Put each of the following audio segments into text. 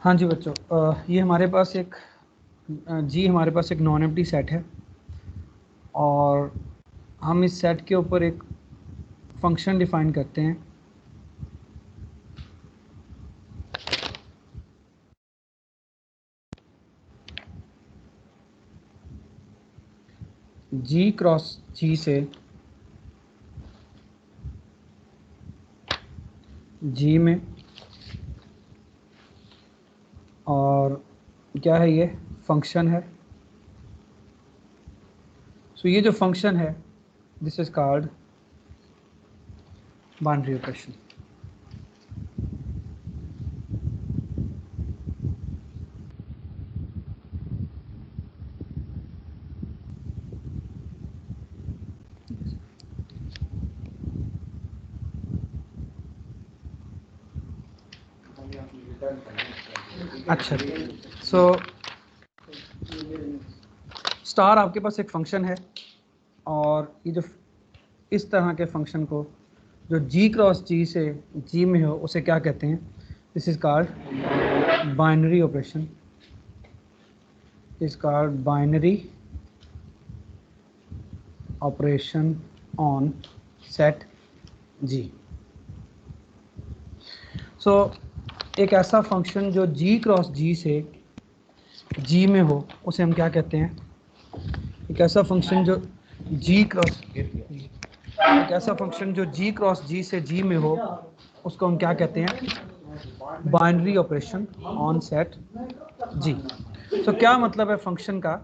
हाँ जी बच्चों, ये हमारे पास एक हमारे पास एक नॉन एम्प्टी सेट है और हम इस सेट के ऊपर एक फंक्शन डिफाइन करते हैं। जी क्रॉस जी से जी में, और क्या है ये फंक्शन है। सो ये जो फंक्शन है this is called boundary operation. अच्छा, सो स्टार आपके पास एक फंक्शन है और ये जो इस तरह के फंक्शन को जो जी क्रॉस जी से जी में हो उसे क्या कहते हैं? This is called binary operation, is called binary operation on set G. So एक ऐसा फंक्शन जो जी क्रॉस जी से जी में हो उसे हम क्या कहते हैं? एक ऐसा फंक्शन जो जी क्रॉस जी क्रॉस जी से जी में हो उसको हम क्या कहते हैं? बाइनरी ऑपरेशन ऑन सेट जी। तो क्या मतलब है फंक्शन का?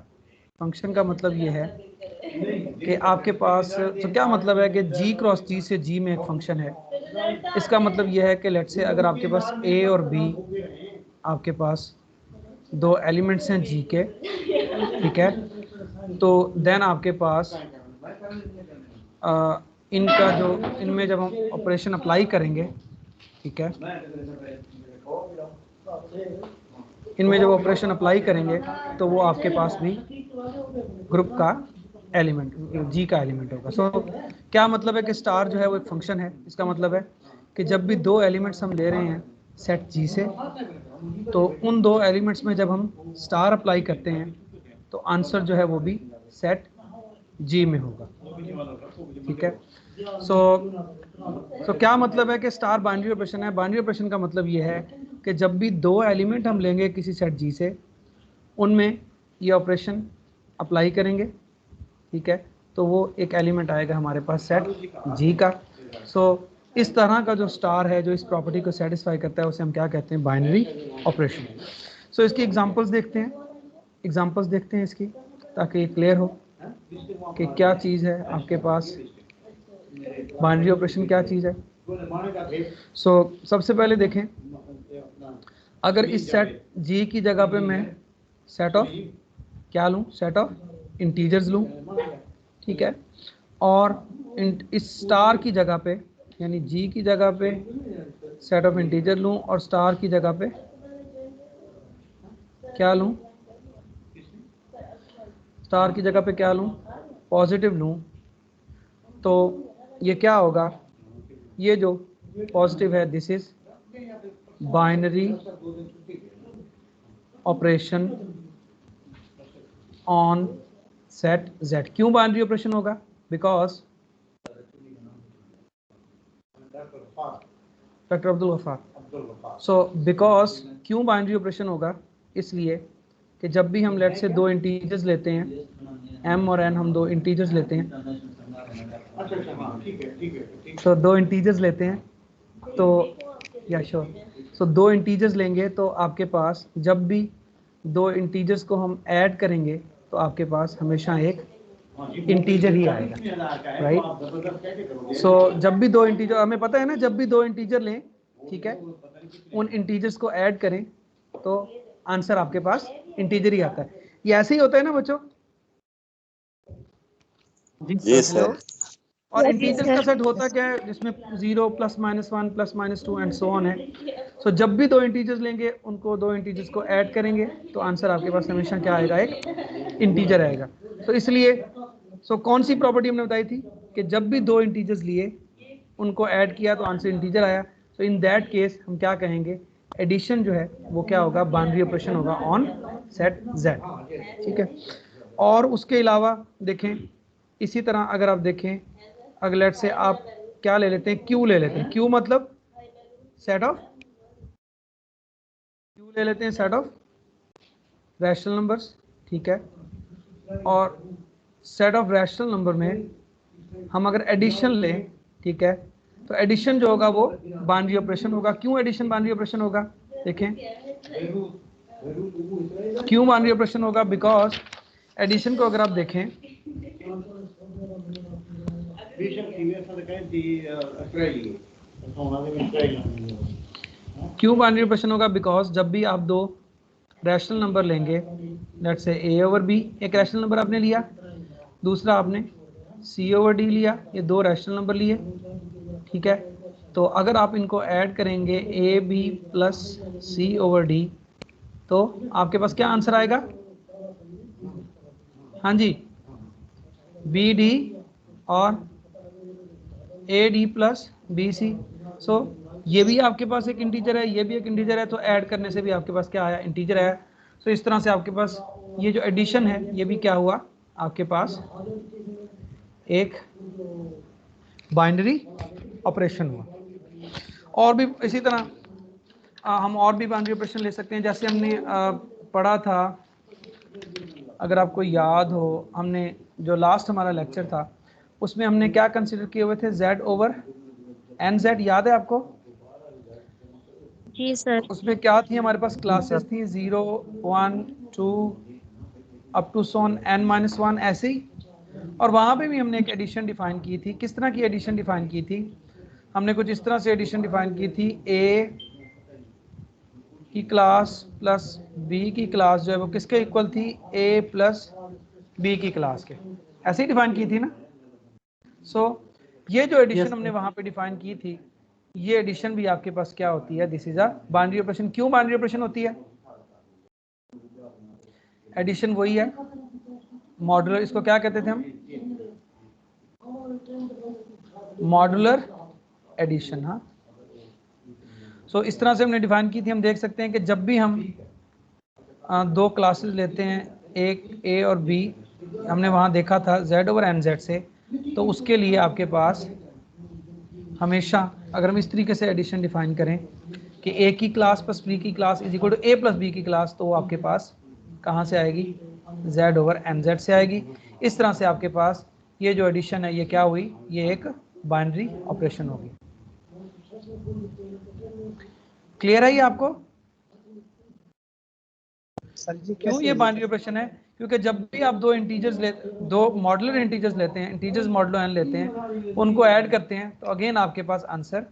फंक्शन का मतलब ये है कि आपके पास, तो क्या मतलब है कि जी क्रॉस जी से जी में एक फंक्शन है। इसका मतलब ये है कि लेट से अगर आपके पास ए और बी, आपके पास दो एलिमेंट्स हैं जी के, ठीक है, तो देन आपके पास इनका जो इनमें जब हम ऑपरेशन अप्लाई करेंगे, ठीक है, इनमें जब ऑपरेशन अप्लाई करेंगे तो वो आपके पास भी ग्रुप का एलिमेंट जी का एलिमेंट होगा। सो क्या मतलब है कि स्टार जो है वो एक फंक्शन है। इसका मतलब है कि जब भी दो एलिमेंट्स हम ले रहे हैं सेट जी से, तो उन दो एलिमेंट्स में जब हम स्टार अप्लाई करते हैं तो आंसर जो है वो भी सेट जी में होगा, ठीक है। सो क्या मतलब है कि स्टार बाइनरी ऑपरेशन है? बाइनरी ऑपरेशन का मतलब ये है कि जब भी दो एलिमेंट हम लेंगे किसी सेट जी से, उनमें ये ऑपरेशन अप्लाई करेंगे, ठीक है, तो वो एक एलिमेंट आएगा हमारे पास सेट जी का। सो इस तरह का जो स्टार है जो इस प्रॉपर्टी को सेटिस्फाई करता है उसे हम क्या कहते हैं? Binary operation. सो इसकी एग्जांपल्स देखते हैं इसकी, ताकि ये क्लियर हो कि क्या चीज़ है आपके पास, बाइनरी ऑपरेशन क्या चीज़ है। सो सबसे पहले देखें, अगर इस सेट जी की जगह पे मैं सेट ऑफ क्या लूँ? सेट ऑफ इंटीजर्स लूँ, ठीक है, और इस स्टार की जगह पे यानी जी की जगह पे सेट ऑफ इंटीजर लूँ और स्टार की जगह पे क्या लूँ? स्टार की जगह पे क्या लूँ? पॉजिटिव लूँ। तो ये क्या होगा? ये जो पॉजिटिव है this is binary operation on set z। क्यों बाइनरी ऑपरेशन होगा? Because doctor Abdul Gaffar. So because क्यों बाइनरी ऑपरेशन होगा? इसलिए कि जब भी हम लेट से दो इंटीजर्स लेते हैं m और n, हम दो इंटीजर्स लेते हैं, तो दो इंटीजर्स लेते हैं तो या श्योर, सो दो इंटीजर्स लेंगे तो आपके पास जब भी दो इंटीजर्स को हम ऐड करेंगे तो आपके पास हमेशा एक इंटीजर ही आएगा, राइट। सो जब भी दो इंटीजर, हमें पता है ना, जब भी दो इंटीजर लें, ठीक है, उन इंटीजर्स को ऐड करें तो आंसर आपके पास इंटीजर ही आता है। ये ऐसे ही होता है ना बच्चों? जी सर। और इंटीजर्स का सेट होता क्या है जिसमें 0 +-1 +-2 एंड सो ऑन है। सो जब भी दो इंटीजर्स लेंगे उनको दो इंटीजर्स को ऐड करेंगे तो आंसर आपके पास हमेशा क्या आएगा? एक इंटीजर आएगा। तो इसलिए कौन सी प्रॉपर्टी हमने बताई थी कि जब भी दो इंटीजर्स लिए उनको ऐड किया तो आंसर इंटीजर आया। सो इन दैट केस हम क्या कहेंगे एडिशन जो है वो क्या होगा, बाइनरी ऑपरेशन होगा ऑन सेट Z, ठीक है। और उसके अलावा देखें इसी तरह अगर आप देखें, अगर लेट से आप क्या ले लेते हैं, Q ले लेते हैं, Q मतलब सेट ऑफ, Q ले लेते हैं सेट ऑफ रैशनल नंबर्स, ठीक है। और सेट ऑफ रैशनल नंबर में हम अगर एडिशन लें, ठीक है, तो एडिशन जो होगा वो बाइनरी ऑपरेशन होगा। क्यों एडिशन बाइनरी ऑपरेशन होगा, देखें क्यों बाइनरी ऑपरेशन होगा, बिकॉज एडिशन को अगर आप देखें, क्यों बाइनरी ऑपरेशन होगा, बिकॉज जब भी आप दो रैशनल नंबर लेंगे, let's say A over B, एक रैशनल नंबर आपने लिया, दूसरा आपने C ओवर D लिया, ये दो रैशनल नंबर लिए, ठीक है। तो अगर आप इनको ऐड करेंगे AB plus C over D, तो आपके पास क्या आंसर आएगा, हाँ जी, BD और AD प्लस BC। सो ये भी आपके पास एक इंटीजर है, ये भी एक इंटीजर है, तो ऐड करने से भी आपके पास क्या आया, इंटीजर आया। सो इस तरह से आपके पास ये जो एडिशन है ये भी क्या हुआ, आपके पास एक बाइनरी ऑपरेशन हुआ। और भी इसी तरह हम और भी बाइनरी ऑपरेशन ले सकते हैं, जैसे हमने पढ़ा था, अगर आपको याद हो, हमने जो लास्ट हमारा लेक्चर था उसमें हमने क्या कंसिडर किए हुए थे, Z ओवर NZ, याद है आपको? जी सर। उसमें क्या थी हमारे पास, क्लासेस थी 0 1 2 अप टू सोन n-1 ऐसे ही। और वहाँ पे भी हमने एक एडिशन डिफाइन की थी। किस तरह की एडिशन डिफाइन की थी, हमने कुछ इस तरह से एडिशन डिफाइन की थी, A की क्लास प्लस B की क्लास जो है वो किसके इक्वल थी, A प्लस B की क्लास के, ऐसे ही डिफाइन की थी ना। सो ये जो एडिशन हमने वहाँ पे डिफाइन की थी, ये एडिशन भी आपके पास क्या होती है, this is a binary operation. क्यों बाइनरी ऑपरेशन होती है, एडिशन वही है, मॉड्यूलर, इसको क्या कहते थे हम, मॉड्यूलर एडिशन। हाँ, सो इस तरह से हमने डिफाइन की थी। हम देख सकते हैं कि जब भी हम दो क्लासेस लेते हैं, एक A और B, हमने वहाँ देखा था Z ओवर NZ से, तो उसके लिए आपके पास हमेशा अगर हम इस तरीके से एडिशन डिफाइन करें कि A की क्लास प्लस B की class is equal to A plus B की क्लास, तो वो आपके पास कहाँ से आएगी, Z ओवर NZ से आएगी। इस तरह से आपके पास ये जो एडिशन है ये क्या हुई, ये एक बाइनरी ऑपरेशन होगी। क्लियर है ये आपको? क्यों ये बाइनरी ऑपरेशन है, क्योंकि जब भी आप दो इंटीजर्स दो मॉडुलर इंटीजर्स लेते हैं, इंटीजर्स मॉडुलो n लेते हैं, उनको ऐड करते हैं, तो अगेन आपके पास आंसर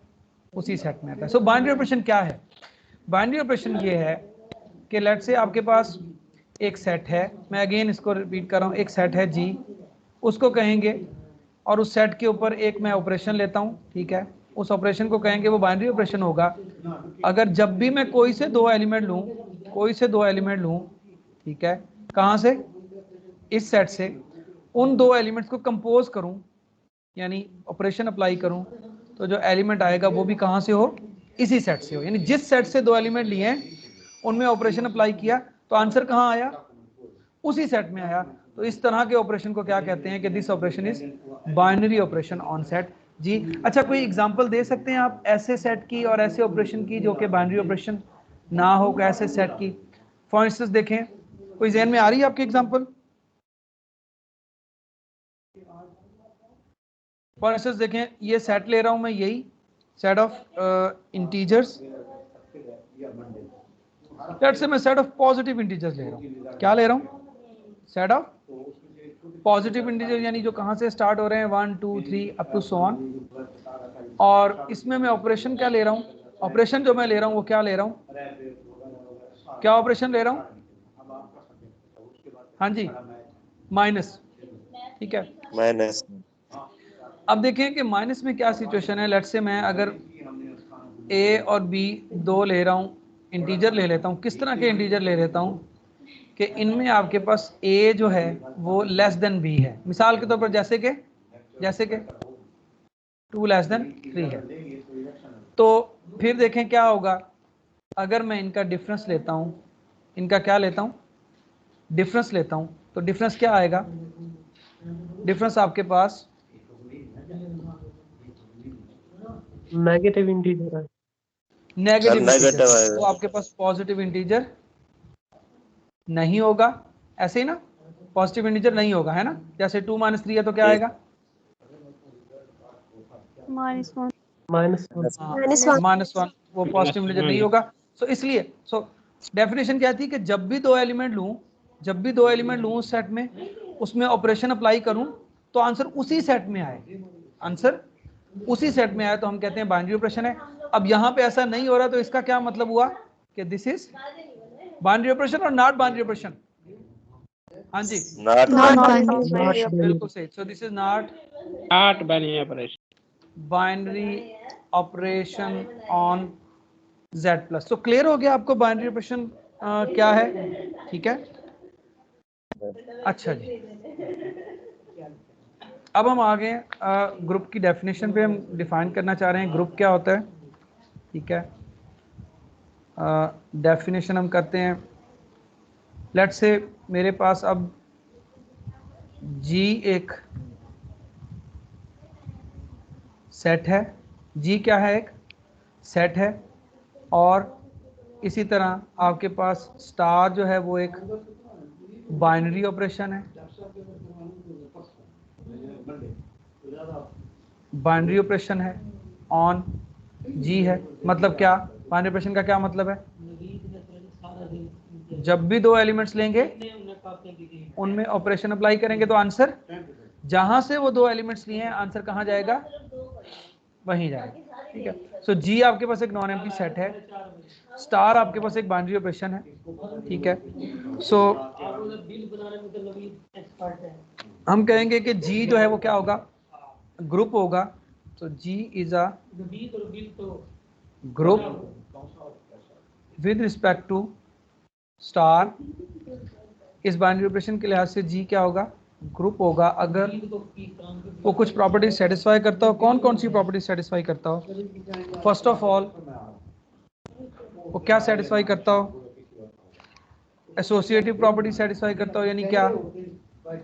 उसी सेट में आता है। सो बाइनरी ऑपरेशन क्या है, बाइनरी ऑपरेशन ये है कि लेट से आपके पास एक सेट है, मैं अगेन इसको रिपीट कर रहा हूँ, एक सेट है G, उसको कहेंगे, और उस सेट के ऊपर एक मैं ऑपरेशन लेता हूँ, ठीक है, उस ऑपरेशन को कहेंगे वो बाइनरी ऑपरेशन होगा अगर जब भी मैं कोई से दो एलिमेंट लूँ, कोई से दो एलिमेंट लूँ, ठीक है, कहाँ से, इस सेट से, उन दो एलिमेंट्स को कंपोज करूं, यानी ऑपरेशन अप्लाई करूं, तो जो एलिमेंट आएगा वो भी कहाँ से हो, इसी सेट से हो। यानी जिस सेट से दो एलिमेंट लिए हैं उनमें ऑपरेशन अप्लाई किया तो आंसर कहाँ आया, उसी सेट में आया। तो इस तरह के ऑपरेशन को क्या कहते हैं कि this operation is binary operation on set G. अच्छा, कोई एग्जांपल दे सकते हैं आप ऐसे सेट की और ऐसे ऑपरेशन की जो कि बाइनरी ऑपरेशन ना हो, ऐसे सेट की? फॉर इंस्टेंस देखें, कोई ज़हन में आ रही है आपकी एग्जांपल? फॉर इंस्टेंस देखें, ये सेट ले रहा हूं मैं, यही set of integers, let's say मैं सेट ऑफ पॉजिटिव इंटीजर्स ले रहा हूं। क्या ले रहा हूं, सेट ऑफ पॉजिटिव इंटीजर, यानी जो कहां से स्टार्ट हो रहे हैं 1 2 3 अप टू सो ऑन। और इसमें मैं ऑपरेशन क्या ले रहा हूं, ऑपरेशन जो मैं ले रहा हूं वो क्या ले रहा हूं, क्या ऑपरेशन ले रहा हूं, हाँ जी, माइनस, ठीक है, माइनस। अब देखें कि माइनस में क्या सिचुएशन है। लेट्स से मैं अगर A और B दो ले रहा हूँ, इंटीजर ले लेता हूँ, किस तरह के इंटीजर ले लेता हूँ कि इनमें आपके पास A जो है वो लेस देन B है। मिसाल के तौर पर जैसे कि 2 लेस देन 3 है, तो फिर देखें क्या होगा, अगर मैं इनका डिफरेंस लेता हूं, इनका क्या लेता हूं, डिफरेंस लेता हूं, तो डिफरेंस क्या आएगा, डिफरेंस आपके पास नेगेटिव इंटीजर है। नेगेटिव इंटीजर, नेगेटिव है। तो आपके पास पॉजिटिव इंटीजर नहीं होगा, ऐसे ही ना, पॉजिटिव इंटीजर नहीं होगा, है ना। जैसे 2 - 3 है तो क्या आएगा, -1 -1, वो पॉजिटिव इंटीजर नहीं होगा। सो इसलिए डेफिनेशन क्या थी कि जब भी दो एलिमेंट लूं उस सेट में, उसमें ऑपरेशन अप्लाई करूं तो आंसर उसी सेट में आए, आंसर उसी सेट में आए तो हम कहते हैं बाइनरी ऑपरेशन है। अब यहां पे ऐसा नहीं हो रहा तो इसका क्या मतलब हुआ कि दिस इज बाइनरी ऑपरेशन और नॉट बाइनरी ऑपरेशन। हाँ जी, नॉट बिल्कुल सही। सो this is not binary operation, binary operation on Z+। तो क्लियर हो गया आपको बाइनरी ऑपरेशन क्या है, ठीक है। अच्छा जी, अब हम आ गए ग्रुप की डेफिनेशन पे। हम डिफाइन करना चाह रहे हैं ग्रुप क्या होता है, ठीक है। डेफिनेशन हम करते हैं, लेट्स से मेरे पास अब G एक सेट है, G क्या है, एक सेट है, और इसी तरह आपके पास स्टार जो है वो एक बाइनरी ऑपरेशन है, बाइनरी ऑपरेशन है ऑन G है। मतलब क्या, बाइनरी ऑपरेशन का क्या मतलब है, जब भी दो एलिमेंट्स लेंगे उनमें ऑपरेशन अप्लाई करेंगे तो आंसर जहां से वो दो एलिमेंट्स लिए हैं आंसर कहां जाएगा, वहीं जाएगा, ठीक है। सो G आपके पास एक नॉन एम्प्टी सेट है, स्टार आपके पास एक बाइनरी ऑपरेशन है, ठीक है। सो हम कहेंगे कि G जो है वो क्या होगा, ग्रुप होगा। तो G is a group with respect to star. इस बाइनरी ऑपरेशन के लिहाज से G क्या होगा, ग्रुप होगा अगर वो कुछ प्रॉपर्टीज सेटिस्फाई करता हो। कौन कौन सी प्रॉपर्टीज सेटिस्फाई करता हो, फर्स्ट ऑफ ऑल वो क्या सेटिस्फाई करता हो, एसोसिएटिव प्रॉपर्टी सेटिस्फाई करता हो, यानी क्या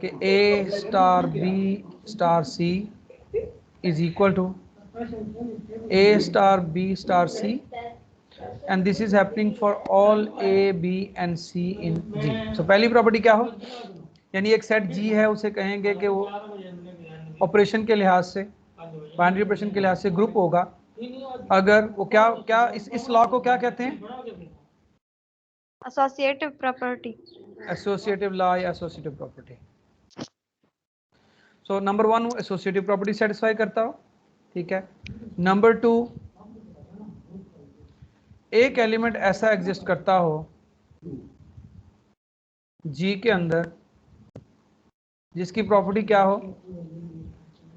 कि A star B star C is equal to A star B star C, and this is happening for all A B and C in G। सो पहली प्रॉपर्टी क्या हो, यानी एक सेट G है उसे कहेंगे कि वो ऑपरेशन के लिहाज से, बाइनरी ऑपरेशन के लिहाज से ग्रुप होगा अगर वो क्या क्या इस लॉ को क्या कहते हैं, एसोसिएटिव प्रॉपर्टी। एसोसिएटिव लॉ या एसोसिएटिव प्रॉपर्टी। सो नंबर 1 वो एसोसिएटिव प्रॉपर्टी सेटिस्फाई करता हो, ठीक है। नंबर 2 एक एलिमेंट ऐसा एग्जिस्ट करता हो G के अंदर जिसकी प्रॉपर्टी क्या हो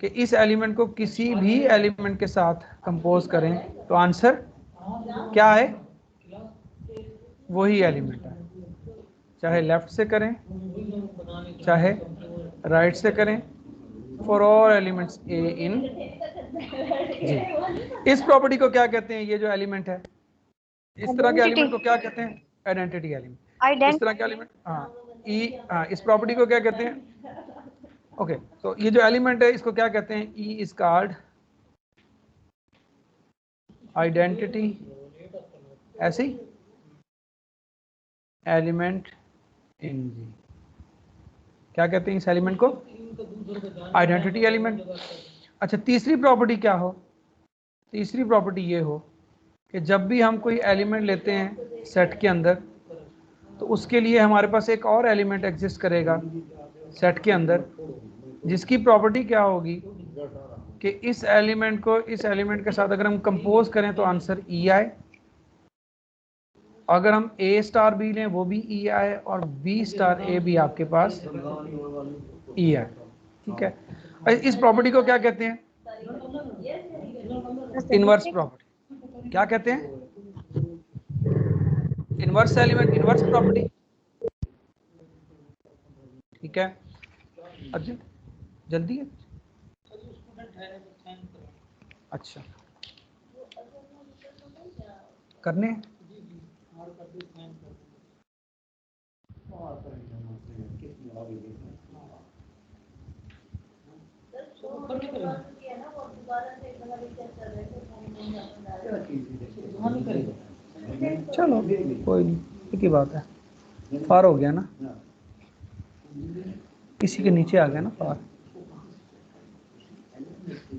कि इस एलिमेंट को किसी भी एलिमेंट के साथ कंपोज करें तो आंसर क्या है, वही एलिमेंट है, चाहे लेफ्ट से करें चाहे राइट से करें, फॉर ऑल एलिमेंट्स ए इन जी। इस प्रॉपर्टी को क्या कहते हैं, ये जो एलिमेंट है इस तरह के एलिमेंट को क्या कहते हैं, आइडेंटिटी एलिमेंट। इस तरह के एलिमेंट, हाँ इस प्रॉपर्टी को क्या कहते हैं, ओके। तो ये जो एलिमेंट है इसको क्या कहते हैं, ई इज कॉल्ड आइडेंटिटी ऐसी एलिमेंट इन जी। क्या कहते हैं इस एलिमेंट को, आइडेंटिटी एलिमेंट। अच्छा, तीसरी प्रॉपर्टी क्या हो, तीसरी प्रॉपर्टी ये हो कि जब भी हम कोई एलिमेंट लेते हैं सेट के अंदर तो उसके लिए हमारे पास एक और एलिमेंट एग्जिस्ट करेगा सेट के अंदर जिसकी प्रॉपर्टी क्या होगी कि इस एलिमेंट को इस एलिमेंट के साथ अगर हम कंपोज करें तो आंसर ई आए, अगर हम A स्टार B लें वो भी ई आए, और B स्टार A भी आपके पास ई आए, ठीक है। इस प्रॉपर्टी को क्या कहते हैं, इनवर्स प्रॉपर्टी। क्या कहते हैं, इनवर्स एलिमेंट, इनवर्स प्रॉपर्टी, ठीक है। अर्जुन जल्दी है, अच्छा करने हैं। चलो कोई नहीं, एक ही बात है, फार हो गया ना, किसी के नीचे आ गया ना फार,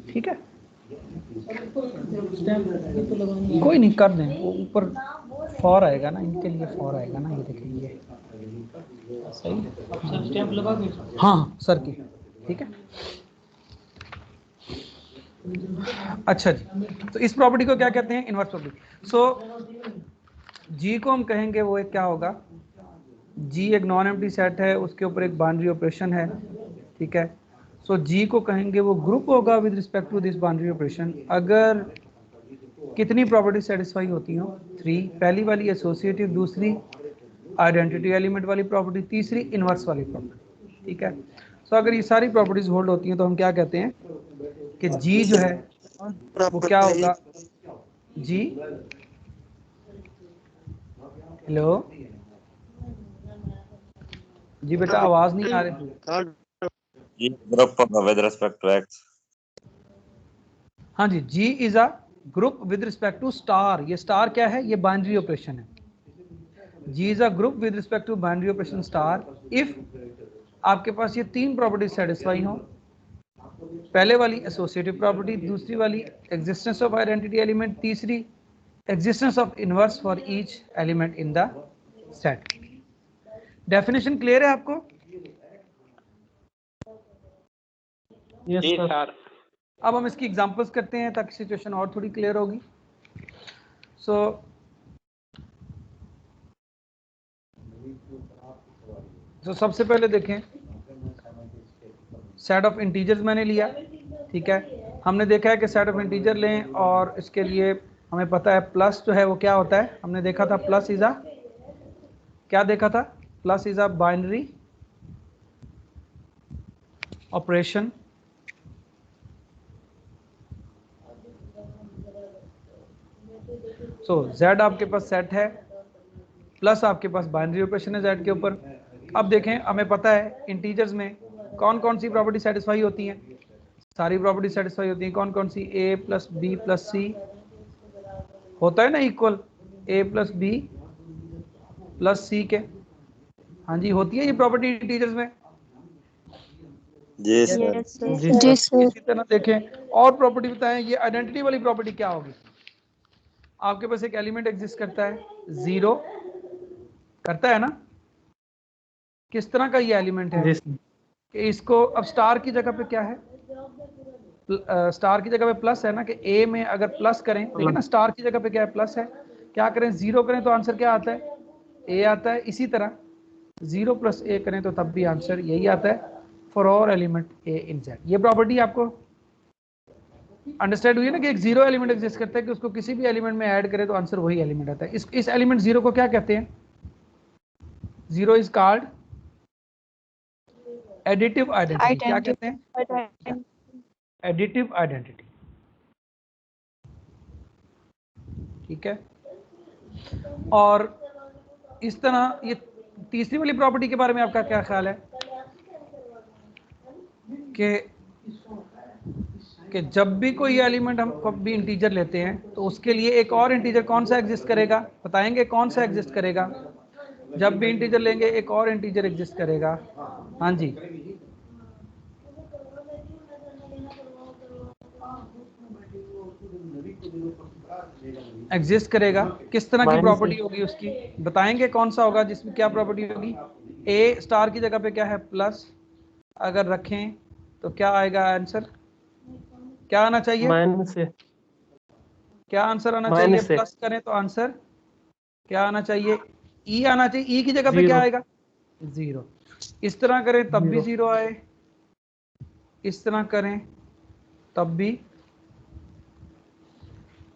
ठीक है कोई नहीं कर दें, वो ऊपर फॉर आएगा ना, इनके लिए फॉर आएगा ना, ये देखेंगे सही स्टैम्प लगा के, हाँ सर की, ठीक है। अच्छा जी, तो इस प्रॉपर्टी को क्या कहते हैं, इनवर्स प्रॉपर्टी। सो जी को हम कहेंगे वो एक क्या होगा, जी एक नॉन एम्प्टी सेट है, उसके ऊपर एक बाउंड्री ऑपरेशन है, ठीक है। सो जी को कहेंगे वो ग्रुप होगा with respect to this boundary operation अगर कितनी प्रॉपर्टी सेटिस्फाई होती हो, 3, पहली वाली एसोसिएटिव, दूसरी आइडेंटिटी एलिमेंट वाली प्रॉपर्टी, तीसरी इनवर्स वाली प्रॉपर्टी, ठीक है। सो अगर ये सारी प्रॉपर्टीज होल्ड होती हैं तो हम क्या कहते हैं कि जी जो है वो क्या होगा, जी हेलो जी बेटा आवाज नहीं आ रही, group with respect to X. हाँ जी, G is a group with respect to star, ये स्टार क्या है, ये बाइनरी ऑपरेशन है, G is a group with respect to binary operation star if आपके पास ये 3 प्रॉपर्टी सेटिस्फाई हो, पहले वाली एसोसिएटिव प्रॉपर्टी, दूसरी वाली एग्जिस्टेंस ऑफ आइडेंटिटी एलिमेंट, तीसरी existence of inverse for each element in the set. Definition clear है आपको? Yes sir. अब हम इसकी एग्जांपल्स करते हैं ताकि सिचुएशन और थोड़ी क्लियर होगी। तो सबसे पहले देखें, सेट ऑफ इंटीजर्स मैंने लिया, ठीक है। हमने देखा है कि सेट ऑफ इंटीजर लें और इसके लिए हमें पता है प्लस जो है वो क्या होता है, हमने देखा था प्लस इज अ, क्या देखा था, plus is a binary operation so z आपके पास सेट है, प्लस आपके पास बाइनरी ऑपरेशन है z के ऊपर। अब देखें, हमें पता है इंटीजर्स में कौन कौन सी प्रॉपर्टी सेटिस्फाई होती हैं, सारी प्रॉपर्टी सेटिस्फाई होती हैं, कौन कौन सी, a plus B plus C होता है ना equal a plus B plus C के, हाँ जी होती है ये प्रॉपर्टी इंटीजर्स में, जी सर। Yes, sir. इसी तरह देखें और प्रॉपर्टी बताएं, ये आइडेंटिटी वाली प्रॉपर्टी क्या होगी, आपके पास एक एलिमेंट एग्जिस्ट करता है, 0 करता है ना, किस तरह का ये एलिमेंट है कि इसको अब स्टार की जगह पे क्या है, स्टार की जगह पे प्लस है ना, कि ए में अगर प्लस करें, देखिए ना स्टार की जगह पे क्या है, प्लस है, क्या करें 0 करें तो आंसर क्या आता है, ए आता है, इसी तरह 0 प्लस ए करें तो तब भी आंसर यही आता है for all element A in Z. ये प्रॉपर्टी आपको अंडरस्टैंड हुई है ना कि एक 0 एलिमेंट एग्जिस्ट करता है कि उसको किसी भी एलिमेंट में ऐड करें तो आंसर वही एलिमेंट आता है। इस एलिमेंट 0 को क्या कहते हैं, 0 इज कॉल्ड एडिटिव आइडेंटिटी, क्या कहते हैं, एडिटिव आइडेंटिटी, ठीक है। और इस तरह ये तीसरी वाली प्रॉपर्टी के बारे में आपका क्या ख्याल है कि जब भी कोई एलिमेंट हम कभी इंटीजर लेते हैं तो उसके लिए एक और इंटीजर कौन सा एग्जिस्ट करेगा, बताएंगे कौन सा एग्जिस्ट करेगा, जब भी इंटीजर लेंगे एक और इंटीजर एग्जिस्ट करेगा, हाँ जी एग्जिस्ट करेगा, किस तरह की प्रॉपर्टी होगी उसकी, बताएंगे कौन सा होगा जिसमें क्या प्रॉपर्टी होगी, ए स्टार की जगह पे क्या है प्लस, अगर रखें तो क्या आएगा आंसर, क्या आना चाहिए, माइनस से, क्या आंसर आना चाहिए, प्लस करें तो आंसर क्या आना चाहिए, ई आना चाहिए, ई की जगह पे क्या आएगा 0, इस तरह करें तब भी 0 आए, इस तरह करें तब भी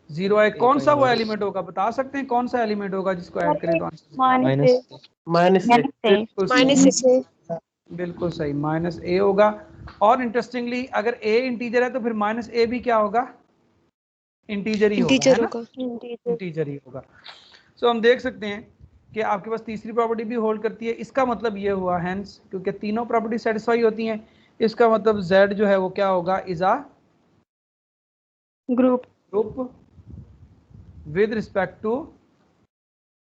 0 आए, कौन सा वो एलिमेंट होगा, बता सकते हैं कौन सा एलिमेंट होगा जिसको ऐड करें तो आंसर माइनस से, बिल्कुल सही, माइनस ए होगा। और इंटरेस्टिंगली अगर ए इंटीजर है तो फिर माइनस ए भी क्या होगा, इंटीजर ही होगा, है ना, इंटीजर ही होगा। सो हम देख सकते हैं कि आपके पास तीसरी प्रॉपर्टी भी होल्ड करती है। इसका मतलब ये हुआ हैंस, क्योंकि तीनों प्रॉपर्टी सेटिस्फाई होती हैं, इसका मतलब z जो है वो क्या होगा, is a group with respect to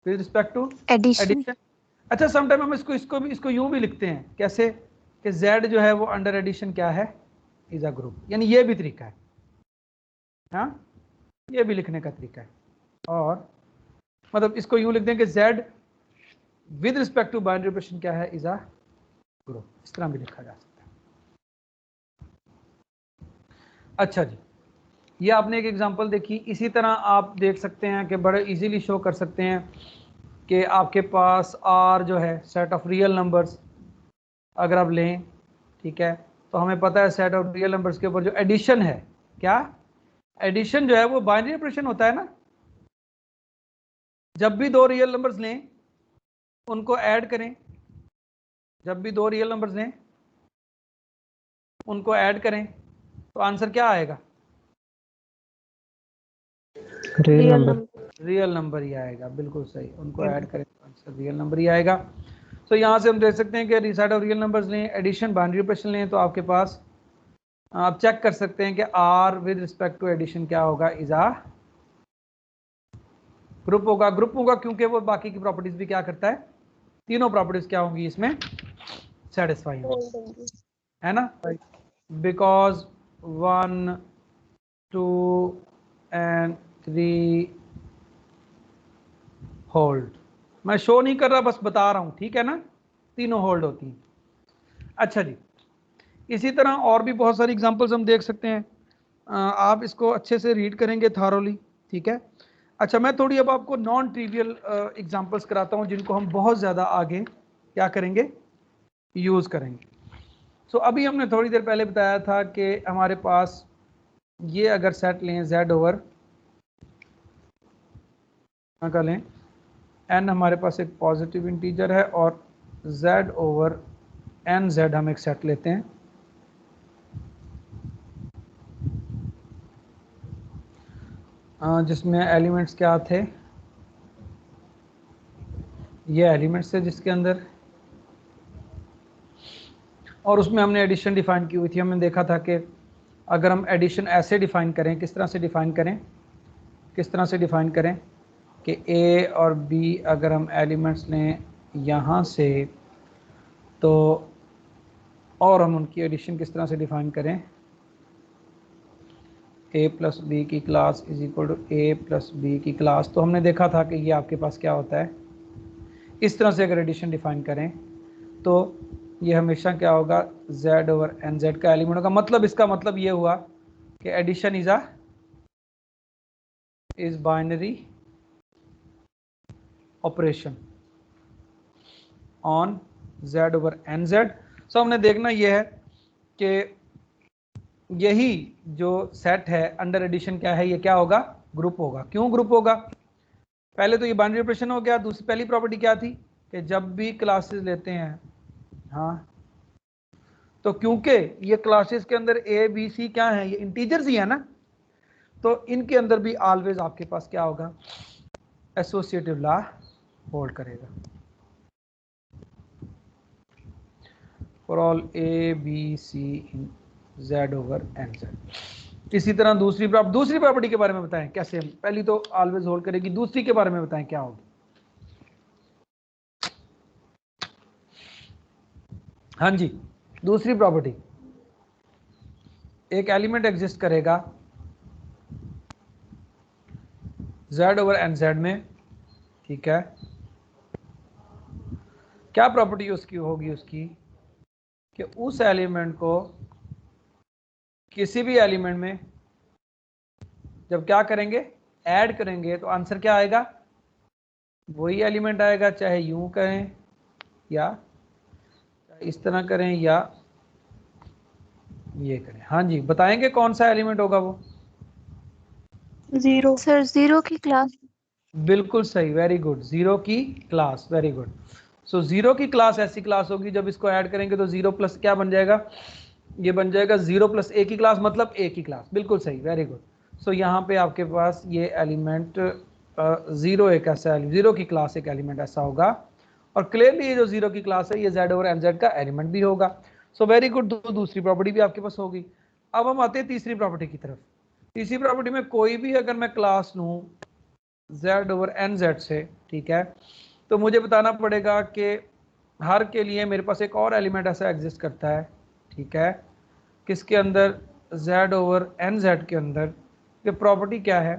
addition. Addition. अच्छा, समटाइम हम इसको यूं भी लिखते हैं, कैसे कि z जो है वो अंडर एडिशन क्या है, इज अ ग्रुप, यानी ये भी तरीका है, हाँ ये भी लिखने का तरीका है। और मतलब इसको यूं लिखते हैं कि z with respect to binary operation क्या है, इज अ ग्रुप, इस तरह भी लिखा जा सकता है। अच्छा जी, ये आपने एक एग्जांपल देखी। इसी तरह आप देख सकते हैं कि बड़े इजीली शो कर सकते हैं कि आपके पास R जो है सेट ऑफ रियल नंबर्स अगर आप लें, ठीक है, तो हमें पता है सेट ऑफ रियल नंबर्स के ऊपर जो एडिशन है, क्या एडिशन जो है वो बाइनरी ऑपरेशन होता है ना। जब भी दो रियल नंबर्स लें उनको ऐड करें, जब भी दो रियल नंबर्स लें उनको ऐड करें, तो आंसर क्या आएगा, रियल नंबर ही आएगा। बिल्कुल सही, उनको ऐड करें तो आंसर रियल नंबर ही आएगा। तो यहाँ से हम देख सकते हैं कि सेट ऑफ रियल नंबर्स लें, एडिशन बाइनरी ऑपरेशन लें, तो आपके पास आप चेक कर सकते हैं कि R with respect to addition क्या होगा, इज आ ग्रुप होगा। ग्रुप होगा क्योंकि वो बाकी की प्रॉपर्टीज भी क्या करता है, तीनों प्रॉपर्टीज क्या होंगी इसमें सेटिस्फाई होंगी, है ना, बिकॉज 1 2 एंड 3 होल्ड। मैं शो नहीं कर रहा, बस बता रहा हूं, ठीक है ना, तीनों होल्ड होती हैं। अच्छा जी, इसी तरह और भी बहुत सारी एग्जांपल्स हम देख सकते हैं। आप इसको अच्छे से रीड करेंगे थारोली, ठीक है। अच्छा, मैं थोड़ी अब आपको नॉन ट्रिवियल एग्जांपल्स कराता हूं जिनको हम बहुत ज़्यादा आगे क्या करेंगे, यूज़ करेंगे। सो अभी हमने थोड़ी देर पहले बताया था कि हमारे पास ये अगर सेट लें z ओवर का लें n, हमारे पास एक पॉजिटिव इंटीजर है, और z ओवर एन जेड हम एक सेट लेते हैं, जिसमें एलिमेंट्स क्या थे, ये एलिमेंट्स थे जिसके अंदर, और उसमें हमने एडिशन डिफाइन की हुई थी। हमने देखा था कि अगर हम एडिशन ऐसे डिफाइन करें, किस तरह से डिफाइन करें, किस तरह से डिफाइन करें कि a और b अगर हम एलिमेंट्स लें यहाँ से, तो और हम उनकी एडिशन किस तरह से डिफाइन करें, a प्लस बी की class is equal to a plus B की क्लास। तो हमने देखा था कि ये आपके पास क्या होता है, इस तरह से अगर एडिशन डिफाइन करें तो ये हमेशा क्या होगा, z ओवर एन जेड का एलिमेंट होगा। मतलब इसका मतलब ये हुआ कि addition is binary operation on z over N Z. So हमने देखना यह है कि यही जो सेट है अंडर एडिशन क्या है, ये क्या होगा, ग्रुप होगा। क्यों ग्रुप होगा, पहले तो ये बाइनरी ऑपरेशन हो गया। दूसरी पहली प्रॉपर्टी क्या थी कि जब भी क्लासेस लेते हैं, हाँ, तो क्योंकि ये क्लासेस के अंदर ए बी सी क्या है, ये इंटीजर्स ही है ना, तो इनके अंदर भी ऑलवेज आपके पास क्या होगा, एसोसिएटिव लॉ होल्ड करेगा for all A B C in z over N Z. इसी तरह दूसरी प्रॉपर्टी के बारे में बताएं कैसे, हम पहली तो ऑलवेज होल्ड करेगी, दूसरी के बारे में बताएं क्या होगी। हाँ जी, दूसरी प्रॉपर्टी, एक एलिमेंट एग्जिस्ट करेगा z ओवर एन जेड में, ठीक है, क्या प्रॉपर्टी उसकी होगी, उसकी कि उस एलिमेंट को किसी भी एलिमेंट में जब क्या करेंगे, ऐड करेंगे, तो आंसर क्या आएगा, वही एलिमेंट आएगा, चाहे यूं करें या इस तरह करें या ये करें। हाँ जी, बताएंगे कौन सा एलिमेंट होगा वो, जीरो सर जीरो की क्लास। बिल्कुल सही, वेरी गुड, जीरो की class, very good. So zero की क्लास ऐसी क्लास होगी जब इसको ऐड करेंगे तो जीरो प्लस क्या बन जाएगा, ये बन जाएगा जीरो प्लस ए की क्लास, मतलब ए की क्लास, बिल्कुल सही, वेरी गुड। सो यहाँ पे आपके पास ये एलिमेंट जीरो एक ऐसा जीरो की क्लास एक एलिमेंट ऐसा होगा, और क्लियरली ये जो जीरो की क्लास है ये z ओवर nz का एलिमेंट भी होगा। सो वेरी गुड, दूसरी प्रॉपर्टी भी आपके पास होगी। अब हम आते हैं तीसरी प्रॉपर्टी की तरफ। तीसरी प्रॉपर्टी में कोई भी अगर मैं क्लास लूँ z ओवर nz से, ठीक है, तो मुझे बताना पड़ेगा कि हर के लिए मेरे पास एक और एलिमेंट ऐसा एग्जिस्ट करता है, ठीक है, किसके अंदर, z ओवर nz के अंदर। ये प्रॉपर्टी क्या है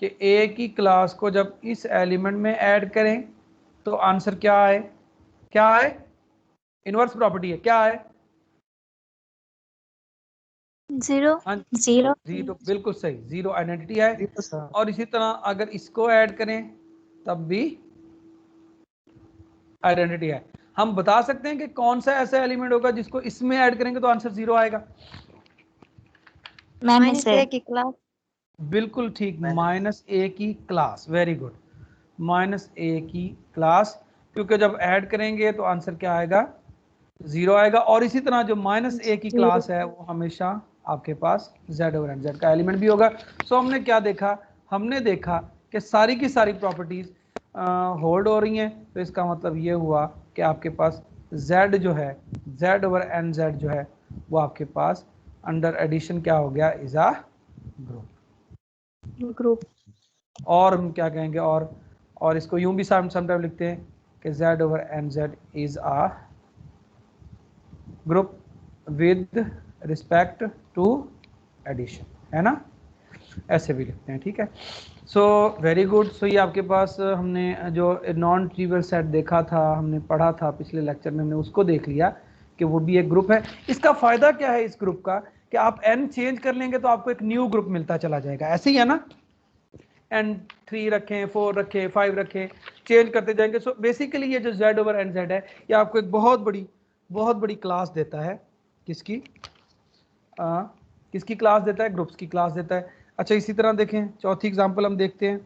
कि a की क्लास को जब इस एलिमेंट में ऐड करें तो आंसर क्या आए, क्या आए, इनवर्स प्रॉपर्टी है, क्या आए, जीरो। जीरो। जीरो, बिल्कुल सही, जीरो आइडेंटिटी है। और इसी तरह अगर इसको ऐड करें तब भी आइडेंटिटी है। हम बता सकते हैं कि कौन सा ऐसा एलिमेंट होगा जिसको इसमें ऐड करेंगे तो आंसर जीरो आएगा। माइनस -a की क्लास। बिल्कुल ठीक, -a की क्लास, वेरी गुड, -a की क्लास, क्योंकि जब ऐड करेंगे तो आंसर क्या आएगा, जीरो आएगा। और इसी तरह जो -a की क्लास है वो हमेशा आपके पास z ओवर nz का एलिमेंट भी होगा। सो हमने क्या देखा, हमने देखा कि सारी की सारी प्रॉपर्टीज होल्ड हो रही हैं, तो इसका मतलब ये हुआ कि आपके पास z जो है, z ओवर nz जो है वो आपके पास अंडर एडिशन क्या हो गया, इज अ ग्रुप। और हम क्या कहेंगे, और इसको यूं भी समटाइम लिखते हैं कि z over nz is a group with respect to addition, है ना, ऐसे भी लिखते हैं, ठीक है। So very good. सो ये आपके पास हमने जो नॉन ट्रिवियल सेट देखा था, हमने पढ़ा था पिछले लेक्चर में, हमने उसको देख लिया कि वो भी एक ग्रुप है। इसका फायदा क्या है इस ग्रुप का कि आप n चेंज कर लेंगे तो आपको एक न्यू ग्रुप मिलता चला जाएगा, ऐसे ही है ना, n3 रखें, 4 रखें, 5 रखें, चेंज करते जाएंगे। सो बेसिकली ये जो z ओवर nz है ये आपको एक बहुत बड़ी क्लास देता है, किसकी किसकी क्लास देता है, ग्रुप्स की क्लास देता है। अच्छा, इसी तरह देखें, चौथी एग्जांपल हम देखते हैं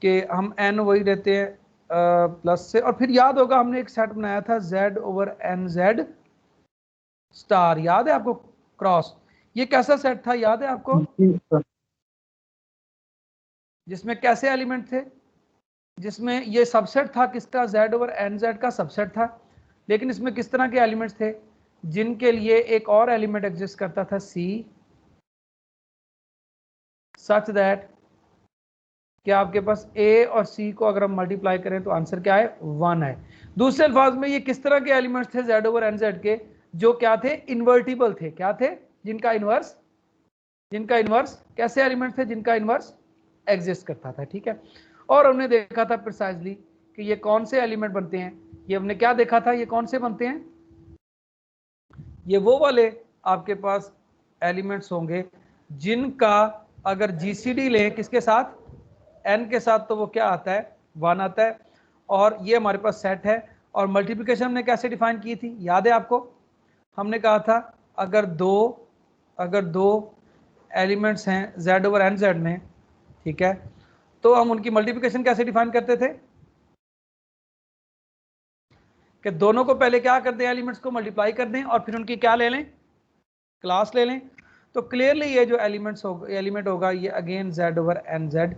कि हम n वही रहते हैं प्लस से, और फिर याद होगा हमने एक सेट बनाया था z ओवर nz स्टार, याद है आपको, क्रॉस। ये कैसा सेट था, याद है आपको, जिसमें कैसे एलिमेंट थे, जिसमें ये सबसेट था किसका, z ओवर nz का सबसेट था, लेकिन इसमें किस तरह के एलिमेंट्स थे, जिनके लिए एक और एलिमेंट एग्जिस्ट करता था c, सच दैट कि आपके पास a और c को अगर हम मल्टीप्लाई करें तो आंसर क्या है, 1 है। दूसरे अल्फाज में ये किस तरह के एलिमेंट्स थे z ओवर nz के, जो क्या थे, इन्वर्टिबल थे, क्या थे, जिनका इनवर्स कैसे एलिमेंट थे, जिनका इनवर्स एग्जिस्ट करता था, ठीक है। और हमने देखा था प्रिसाइजली कि ये कौन से एलिमेंट बनते हैं, ये हमने क्या देखा था, ये कौन से बनते हैं, ये वो वाले आपके पास एलिमेंट्स होंगे जिनका अगर जीसीडी लें किसके साथ, n के साथ, तो वो क्या आता है, 1 आता है। और ये हमारे पास सेट है। और मल्टीप्लिकेशन हमने कैसे डिफाइन की थी, याद है आपको, हमने कहा था अगर दो एलिमेंट्स हैं z ओवर nz में, ठीक है, तो हम उनकी मल्टीप्लिकेशन कैसे डिफाइन करते थे कि दोनों को पहले क्या कर दें, एलिमेंट्स को मल्टीप्लाई कर दें और फिर उनकी क्या ले लें, क्लास ले लें। तो क्लियरली ये जो एलिमेंट होगा ये अगेन z ओवर nz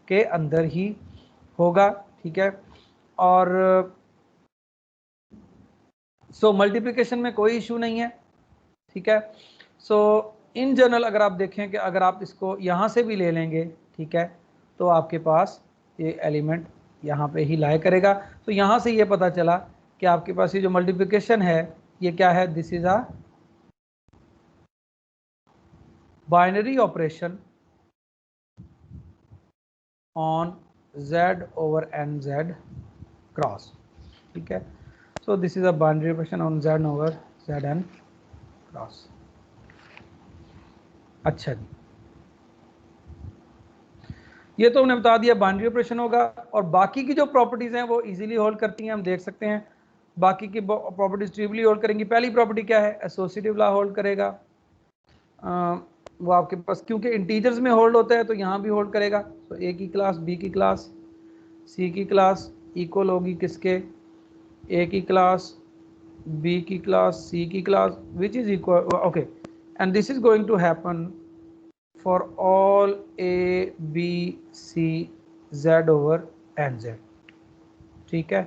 के अंदर ही होगा, ठीक है। और सो मल्टीप्लिकेशन में कोई इशू नहीं है, ठीक है। सो इन जनरल अगर आप देखें कि अगर आप इसको यहाँ से भी ले लेंगे, ठीक है, तो आपके पास ये एलिमेंट यहाँ पे ही लाई करेगा। तो यहाँ से ये पता चला कि आपके पास ये जो मल्टीप्लिकेशन है ये क्या है, this is a binary operation on z over nz cross, ठीक है। सो this is a binary operation on z over zn cross. अच्छा जी, ये तो हमने बता दिया बाइनरी ऑपरेशन होगा, और बाकी की जो प्रॉपर्टीज हैं वो इजीली होल्ड करती हैं, हम देख सकते हैं बाकी की प्रॉपर्टीज ट्रिवली होल्ड करेंगी। पहली प्रॉपर्टी क्या है, एसोसिएटिव लॉ होल्ड करेगा, वो आपके पास क्योंकि इंटीजर्स में होल्ड होता है तो यहाँ भी होल्ड करेगा। तो ए की क्लास बी की क्लास सी की क्लास इक्वल होगी किसके, ए की क्लास बी की क्लास सी की class, which is equal, okay, and this is going to happen for all a b c z over N Z. ठीक है,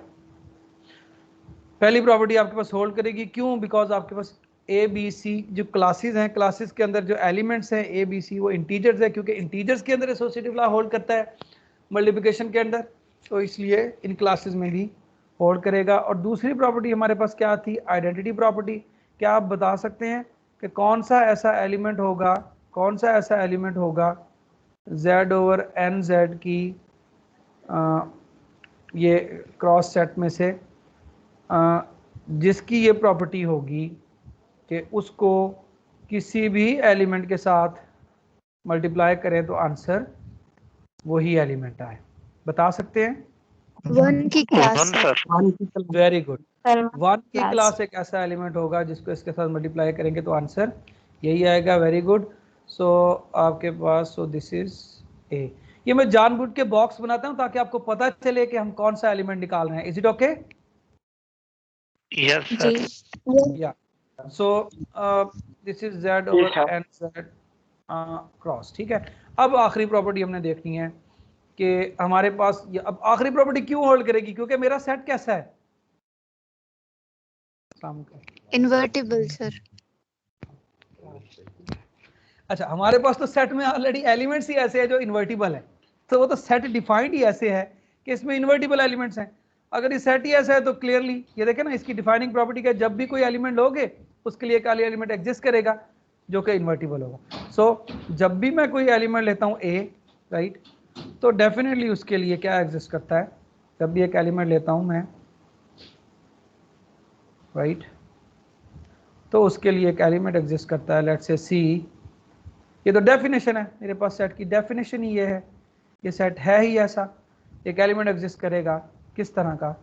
पहली प्रॉपर्टी आपके पास होल्ड करेगी, क्यों? बिकॉज आपके पास ए बी सी जो क्लासेस हैं, क्लासेस के अंदर जो एलिमेंट्स हैं ए बी सी वो इंटीजर्स है, क्योंकि इंटीजर्स के अंदर एसोसिएटिव लॉ होल्ड करता है मल्टीप्लिकेशन के अंदर, तो इसलिए इन क्लासेस में भी होल्ड करेगा। और दूसरी प्रॉपर्टी हमारे पास क्या थी? Identity property. क्या आप बता सकते हैं कि कौन सा ऐसा एलिमेंट होगा, कौन सा ऐसा एलिमेंट होगा z ओवर एन जेड की ये क्रॉस सेट में से जिसकी ये प्रॉपर्टी होगी कि उसको किसी भी एलिमेंट के साथ मल्टीप्लाई करें तो आंसर वही एलिमेंट आए? बता सकते हैं? 1 की क्लास है। Very good. सर 1 की क्लास एक ऐसा एलिमेंट होगा जिसको इसके साथ मल्टीप्लाई करेंगे तो आंसर यही आएगा। Very good. सो आपके पास, सो दिस इज ए। ये मैं जानबूझ के बॉक्स बनाता हूं ताकि आपको पता चले कि हम कौन सा एलिमेंट निकाल रहे हैं। Is it okay? Yes, sir. जी। या सो this is z over n z cross. ठीक है, अब आखिरी प्रॉपर्टी हमने देखनी है कि हमारे पास ये, अब आखिरी प्रॉपर्टी क्यों होल्ड करेगी? क्योंकि मेरा सेट कैसा है? Invertible sir. अच्छा, हमारे पास तो सेट में ऑलरेडी एलिमेंट्स ही ऐसे हैं जो इन्वर्टिबल है, तो वो तो सेट डिफाइंड ही ऐसे है कि इसमें इन्वर्टिबल एलिमेंट्स हैं। अगर ये सेट ही ऐसा है तो क्लियरली ये देखें ना, इसकी डिफाइनिंग प्रॉपर्टी का जब भी कोई एलिमेंट लोगे उसके लिए एक एलिमेंट एग्जिस्ट करेगा जो कि इन्वर्टिबल होगा। सो जब भी मैं कोई एलिमेंट लेता हूँ ए, राइट, तो डेफिनेटली उसके लिए क्या एग्जिस्ट करता है? जब भी एक एलिमेंट लेता हूँ मैं, राइट, तो उसके लिए एक एलिमेंट एग्जिस्ट करता है, लेट्स से सी। ये तो डेफिनेशन है, मेरे पास सेट की डेफिनेशन ही ये है, ये सेट है ही ऐसा। एक एलिमेंट एग्जिस्ट करेगा किस तरह का?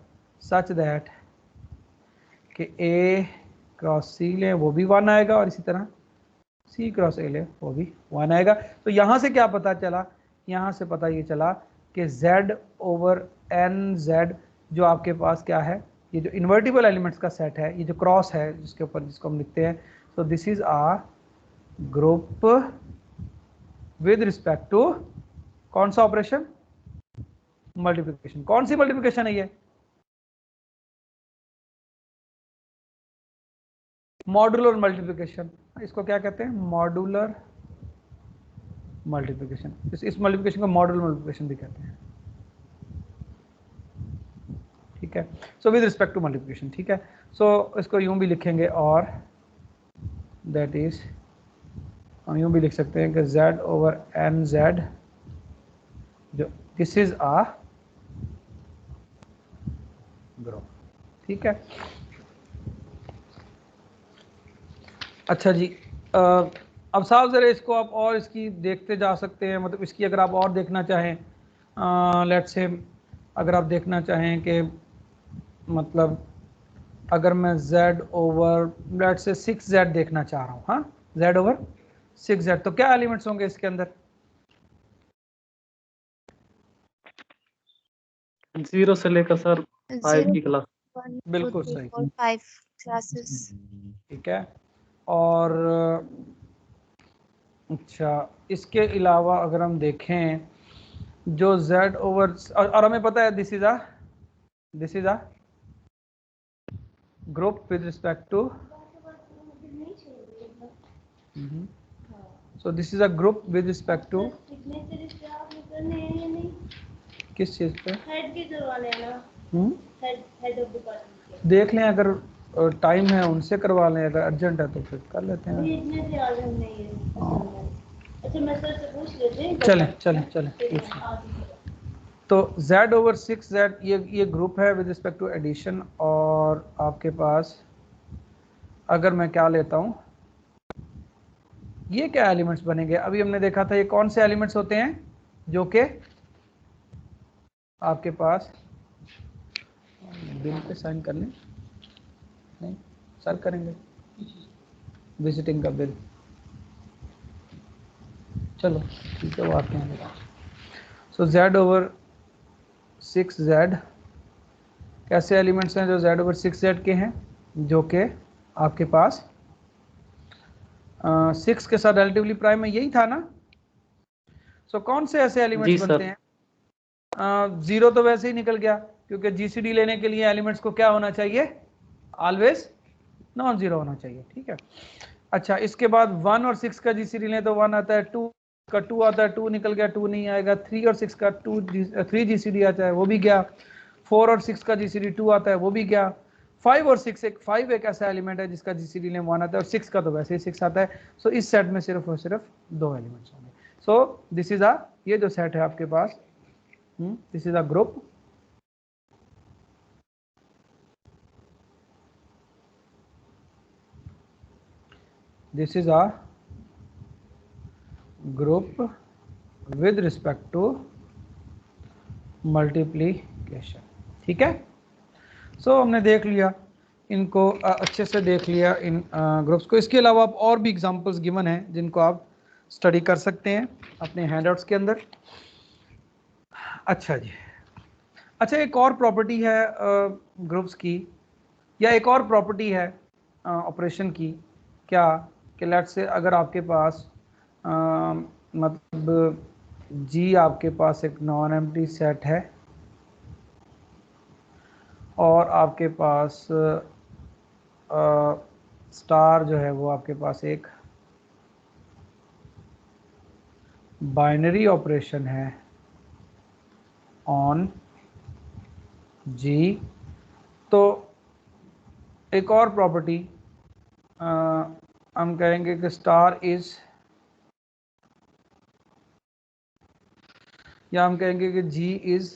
सच दैट कि ए क्रॉस सी ले वो भी 1 आएगा और इसी तरह सी क्रॉस ए ले वो भी 1 आएगा। तो यहाँ से क्या पता चला? यहाँ से पता ये चला कि z ओवर एन जेड जो आपके पास क्या है, ये जो इन्वर्टिबल एलिमेंट्स का सेट है, ये जो क्रॉस है जिसके ऊपर जिसको हम लिखते हैं, तो this is a group with respect to कौन सा ऑपरेशन? मल्टीप्लिकेशन। कौन सी मल्टीप्लिकेशन है ये? Modular multiplication. इसको क्या कहते हैं? Modular multiplication. इस मल्टीप्लिकेशन को मॉड्यूलर मल्टीप्लिकेशन भी कहते हैं। ठीक है, so with respect to multiplication. ठीक है, सो इसको यूं भी लिखेंगे और दैट इज, हम यूं भी लिख सकते हैं कि z ओवर एन जेड जो दिस इज आ ग्रुप। ठीक है, अच्छा जी, अब साहब ज़रा इसको आप और इसकी देखते जा सकते हैं, मतलब इसकी अगर आप और देखना चाहें, लेट्स से अगर आप देखना चाहें कि मतलब अगर मैं z over let's say 6z देखना चाह रहा हूँ, हाँ, z ओवर 6z, तो क्या एलिमेंट्स होंगे इसके अंदर? 0 से लेकर सर 5 की क्लास। बिल्कुल सही। 5 क्लासेस। ठीक है, और अच्छा इसके अलावा अगर हम देखें जो z ओवर, और हमें पता है this is a group with respect to, so this is a group with respect to किस चीज पे? देख लें, अगर टाइम है उनसे करवा लें, अगर अर्जेंट है तो फिर कर लेते हैं। चलें तो z ओवर 6z ये ग्रुप है विद रिस्पेक्ट टू एडिशन। और आपके पास अगर मैं क्या लेता हूँ, ये क्या एलिमेंट्स बनेंगे? अभी हमने देखा था ये कौन से एलिमेंट्स होते हैं जो कि आपके पास, बिल पे साइन कर लें, नहीं सर करेंगे विजिटिंग का बिल, चलो ठीक है वो आते हैं। सो z ओवर 6z कैसे एलिमेंट्स हैं जो z ओवर 6z के हैं, जो कि आपके पास 6 के साथ रिलेटिवली प्राइम में, यही था ना? सो कौन से ऐसे एलिमेंट्स बनते हैं जीरो तो वैसे ही निकल गया, क्योंकि जीसीडी लेने के लिए एलिमेंट्स को क्या होना चाहिए, ऑलवेज नॉन जीरो होना चाहिए। ठीक है, अच्छा इसके बाद 1 और 6 का जीसीडी लें तो 1 आता है, 2 का 2 आता है, 2 निकल गया, 2 नहीं आएगा। 3 और 6 का 3 जीसीडी आता है, वो भी गया। 4 और 6 का जीसीडी 2 आता है, वो भी गया। 5 और 6 5 एक ऐसा एलिमेंट है जिसका जीसीडी नेम 1 आता है, और 6 का तो वैसे ही 6 आता है। सो इस सेट में सिर्फ और सिर्फ 2 एलिमेंट्स होंगे। सो दिस इज ये जो सेट है आपके पास, this is a group this is a group with respect to multiplication। ठीक है, सो हमने देख लिया इनको, अच्छे से देख लिया इन ग्रुप्स को। इसके अलावा आप और भी एग्जांपल्स गिवन हैं जिनको आप स्टडी कर सकते हैं अपने हैंडआउट्स के अंदर। अच्छा जी, अच्छा एक और प्रॉपर्टी है ग्रुप्स की, या एक और प्रॉपर्टी है ऑपरेशन की, क्या कि लेट से अगर आपके पास मतलब जी आपके पास एक नॉन एम्प्टी सेट है और आपके पास स्टार जो है वो आपके पास एक बाइनरी ऑपरेशन है ऑन जी, तो एक और प्रॉपर्टी हम कहेंगे कि स्टार इज, या हम कहेंगे कि जी इज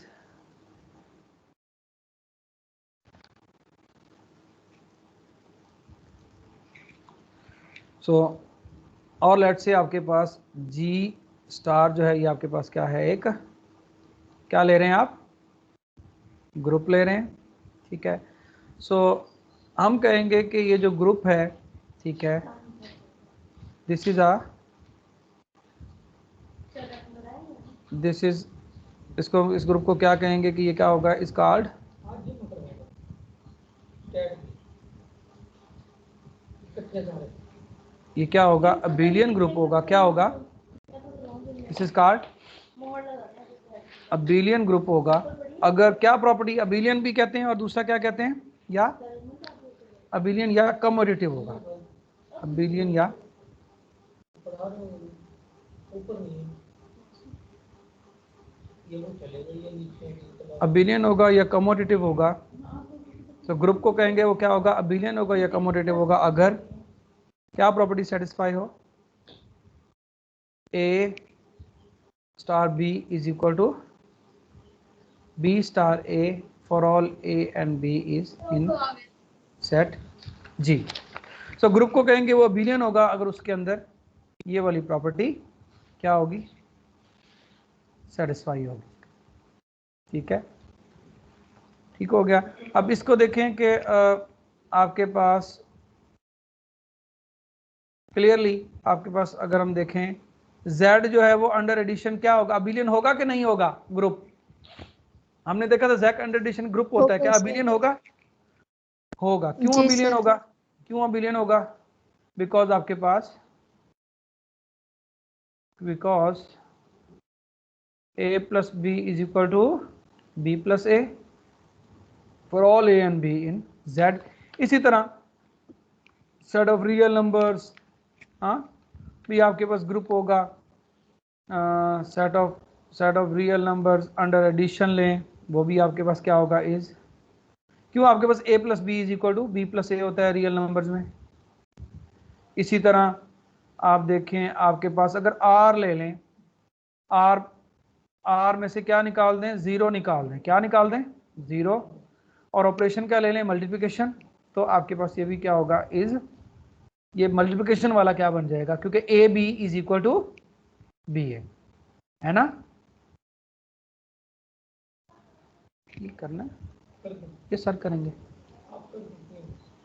सो, और लेट से आपके पास जी स्टार जो है ये आपके पास क्या है, एक क्या ले रहे हैं आप, ग्रुप ले रहे हैं। ठीक है, सो हम कहेंगे कि ये जो ग्रुप है, ठीक है, दिस इज इसको, इस ग्रुप को क्या कहेंगे कि ये क्या होगा, इस कॉल्ड, ये क्या होगा, अबिलियन ग्रुप होगा। क्या होगा, this is called abelian group होगा। अगर क्या प्रॉपर्टी, अबिलियन भी कहते हैं और दूसरा क्या कहते हैं, या अबिलियन या कमोडेटिव होगा, अबिलियन या अबिलियन होगा या कमोडेटिव होगा। तो ग्रुप को कहेंगे वो क्या होगा, अबिलियन होगा या कमोडेटिव होगा अगर क्या प्रॉपर्टी सेटिस्फाई हो, A star B is equal to B star A for all A and B is in set G. So group को कहेंगे वो अबिलियन होगा अगर उसके अंदर ये वाली प्रॉपर्टी क्या होगी, सेटिस्फाई होगी। ठीक है, ठीक हो गया। अब इसको देखें कि आपके पास क्लियरली आपके पास अगर हम देखें Z जो है वो अंडर एडिशन क्या होगा, अबिलियन होगा कि नहीं होगा ग्रुप, हमने देखा था Z अंडर एडिशन ग्रुप होता है, क्या अबिलियन होगा, होगा। क्यों अबिलियन होगा, क्यों अबिलियन होगा, बिकॉज आपके पास, because a plus B is equal to B plus A for all A and B in Z। इसी तरह सेट ऑफ रियल नंबर्स, हाँ भी आपके पास ग्रुप होगा, set of real numbers under addition लें, वो भी आपके पास क्या होगा, इज, क्यों आपके पास a plus B is equal to B plus A होता है रियल नंबर्स में। इसी तरह आप देखें आपके पास अगर r ले लें, r में से क्या निकाल दें, जीरो निकाल दें, क्या निकाल दें, जीरो, और ऑपरेशन क्या ले लें, मल्टीप्लिकेशन, तो आपके पास ये भी क्या होगा, इज, ये मल्टीप्लिकेशन वाला क्या बन जाएगा, क्योंकि A B is equal to B है ना। ये करना ये सर करेंगे,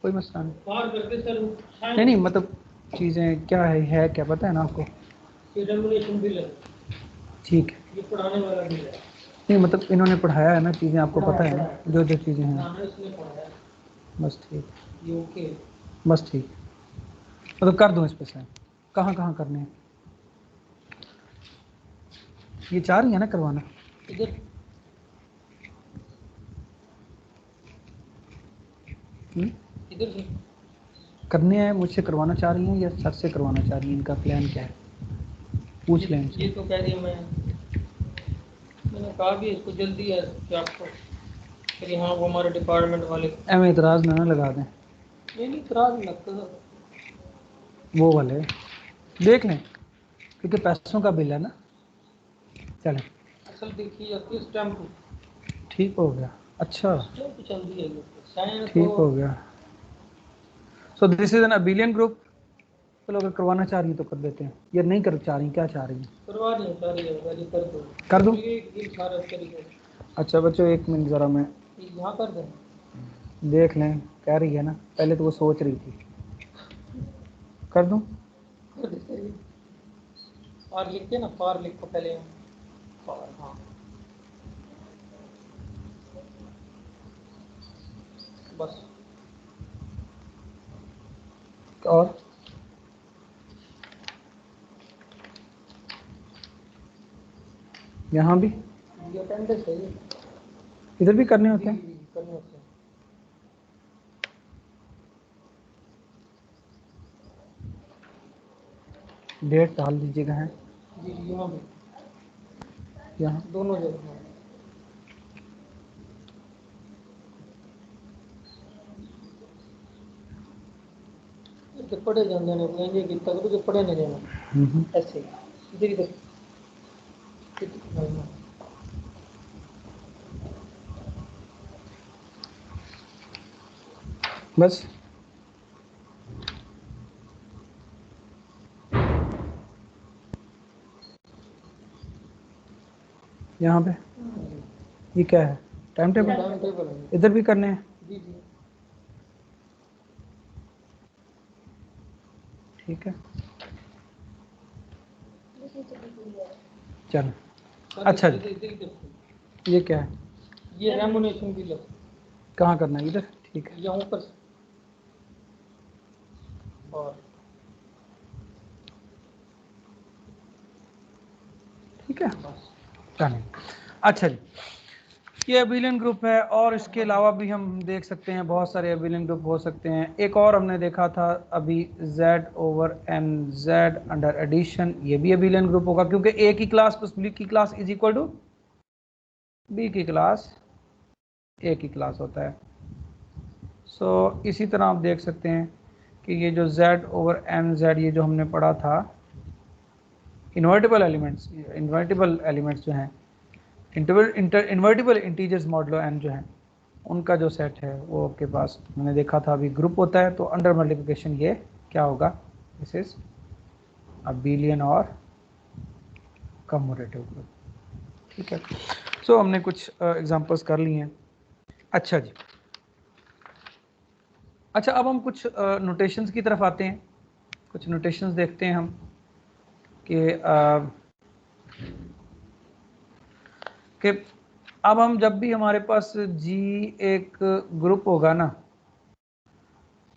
कोई मसला नहीं, नहीं मतलब चीज़ें क्या है क्या पता है ना आपको, ठीक है, ये पढ़ाने वाला भी है, नहीं मतलब इन्होंने पढ़ाया है ना, चीज़ें आपको पता है ना, जो जो चीज़ें हैं, बस ठीक, बस ठीक, मतलब कर दूँ इस पे से, कहाँ कहाँ करने हैं, ये चाह रही है ना करवाना, इधर से करने हैं, मुझसे करवाना चाह रही हैं या सर से करवाना चाह रही हैं? इनका प्लान क्या है, पूछ लें इनसे। ये तो कह रही मैंने कहा भी इसको जल्दी है कि आपको, फिर यहाँ वो हमारे डिपार्टमेंट वाले एम एतराज़ ना लगा दें, नहीं इतराज नहीं लगता सर। वो वाले देख लें, क्योंकि पैसों का बिल है ना। चलें, असल देखिए किस टाइम को ठीक हो गया। अच्छा तो चल रही है ये साइन ठीक तो हो गया। सो this is an abelian group. चलो अगर करवाना चाह रही हैं तो कर देते हैं, या नहीं कर चाह रही, क्या चाह रही हैं? करवा दें सारी जगह कर दो कर दूं? ये बिल सारा तरीके अच्छा बच्चों, एक मिनट ज़रा मैं यहाँ कर दें। देख लें, कह रही है ना, पहले तो वो सोच रही थी। कर दूं? कर देते हैं। पार लिख के ना, पार लिख को पहले पार, हाँ बस। और यहाँ भी, ये अटेंडेंस है ये इधर भी करने होते हैं। करने होते हैं। डेट डाल दीजिएगा है जी यहाँ भी, यहाँ। दोनों जगह हाँ। इधर पढ़े जाते हैं कहेंगे कि तक तो पढ़े नहीं जाना ऐसे इधर इधर बस यहाँ पे ये क्या है, टाइम टेबल? टाइम टेबल है इधर भी करने हैं। जी जी। ठीक है चलो। सर, अच्छा इधर- जी, इधर- इधर। ये क्या है, ये रेमुनेशन बिल है कहाँ करना है? इधर ठीक है। या ऊपर से। और ठीक है बस चलें। अच्छा जी, ये अबिलियन ग्रुप है, और इसके अलावा भी हम देख सकते हैं बहुत सारे अबिलियन ग्रुप हो सकते हैं। एक और हमने देखा था अभी, z over n, z under addition, ये भी अबिलियन ग्रुप होगा, क्योंकि a की क्लास प्लस b की class is equal to b की क्लास a की क्लास होता है। सो इसी तरह आप देख सकते हैं कि ये जो z ओवर n z, ये जो हमने पढ़ा था, इन्वर्टिबल एलिमेंट्स जो हैं, इन्वर्टिबल इंटीजर्स मॉडलो n जो है, उनका जो सेट है वो आपके पास मैंने देखा था अभी ग्रुप होता है। तो अंडर मल्टीप्लिकेशन ये क्या होगा, दिस इज अबिलियन और कम्यूटेटिव ग्रुप। ठीक है, सो हमने कुछ एग्जांपल्स कर लिए हैं। अच्छा जी, अच्छा अब हम कुछ नोटेशंस की तरफ आते हैं। कुछ नोटेशंस देखते हैं हम कि अब हम जब भी हमारे पास जी एक ग्रुप होगा ना,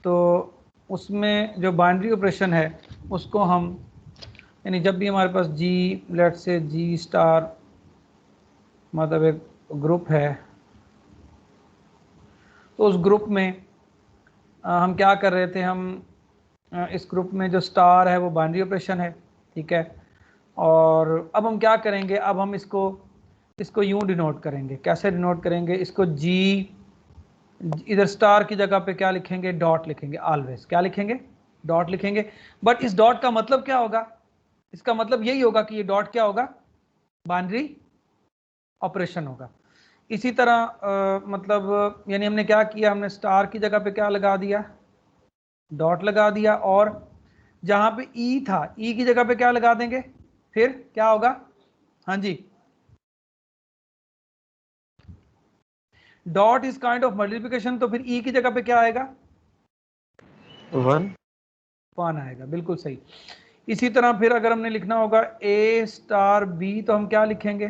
तो उसमें जो बाइनरी ऑपरेशन है उसको हम, यानी जब भी हमारे पास जी, लेट से जी स्टार मतलब एक ग्रुप है, तो उस ग्रुप में हम क्या कर रहे थे, हम इस ग्रुप में जो स्टार है वो बाइनरी ऑपरेशन है। ठीक है, और अब हम क्या करेंगे, अब हम इसको यूं डिनोट करेंगे। कैसे डिनोट करेंगे इसको, जी इधर स्टार की जगह पे क्या लिखेंगे, डॉट लिखेंगे। ऑलवेज क्या लिखेंगे, डॉट लिखेंगे। बट इस डॉट का मतलब क्या होगा, इसका मतलब यही होगा कि ये डॉट क्या होगा, बाइनरी ऑपरेशन होगा। इसी तरह मतलब यानी हमने क्या किया, हमने स्टार की जगह पे क्या लगा दिया, डॉट लगा दिया, और जहां पे ई था, ई की जगह पे क्या लगा देंगे, फिर क्या होगा, हाँ जी, dot is kind of multiplication, तो फिर ई की जगह पे क्या आएगा, 1 आएगा। बिल्कुल सही। इसी तरह फिर अगर हमने लिखना होगा ए स्टार बी, तो हम क्या लिखेंगे,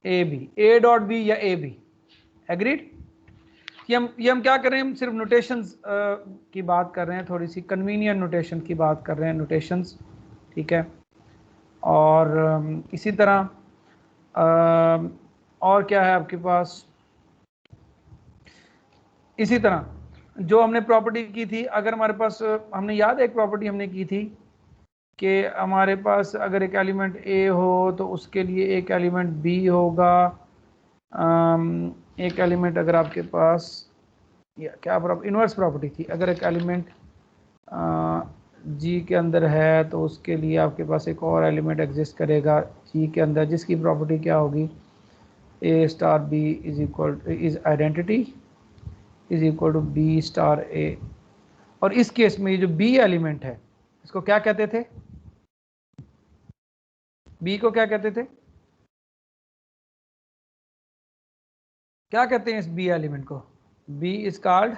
A B, A dot B या ए बी। एग्रीड? ये हम क्या कर रहे हैं, हम सिर्फ नोटेशंस की बात कर रहे हैं, थोड़ी सी कन्वीनियंट नोटेशन की बात कर रहे हैं, नोटेशंस। ठीक है, और इसी तरह और क्या है आपके पास, इसी तरह जो हमने प्रॉपर्टी की थी, अगर हमारे पास, हमने याद है एक प्रॉपर्टी हमने की थी कि हमारे पास अगर एक एलिमेंट ए हो तो उसके लिए एक एलिमेंट बी होगा, एक एलिमेंट अगर आपके पास, या क्या इनवर्स प्रॉपर्टी थी, अगर एक एलिमेंट जी के अंदर है तो उसके लिए आपके पास एक और एलिमेंट एग्जिस्ट करेगा जी के अंदर, जिसकी प्रॉपर्टी क्या होगी, A star B is identity is equal to B star A. और इस केस में ये जो बी एलिमेंट है इसको क्या कहते थे, बी को क्या कहते थे, क्या कहते हैं इस बी एलिमेंट को, B is called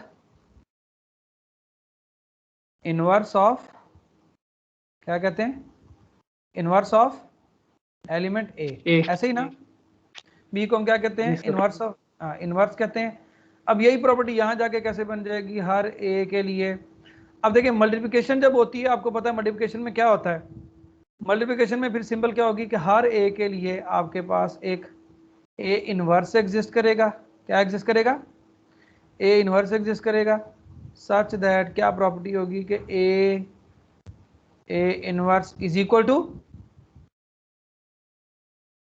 inverse of, क्या कहते हैं, इनवर्स ऑफ एलिमेंट ए, ऐसे ही ना, बी को हम क्या कहते हैं, इनवर्स ऑफ, इनवर्स कहते हैं। अब यही प्रॉपर्टी यहां जाके कैसे बन जाएगी, हर ए के लिए। अब देखिए मल्टीप्लिकेशन जब होती है, आपको पता है मल्टीप्लिकेशन में क्या होता है, मल्टीप्लिकेशन में फिर सिंबल क्या होगी कि हर ए के लिए आपके पास एक ए इनवर्स एग्जिस्ट करेगा, क्या एग्जिस्ट करेगा, ए इनवर्स एग्जिस्ट करेगा, सच दैट क्या प्रॉपर्टी होगी कि A inverse is equal to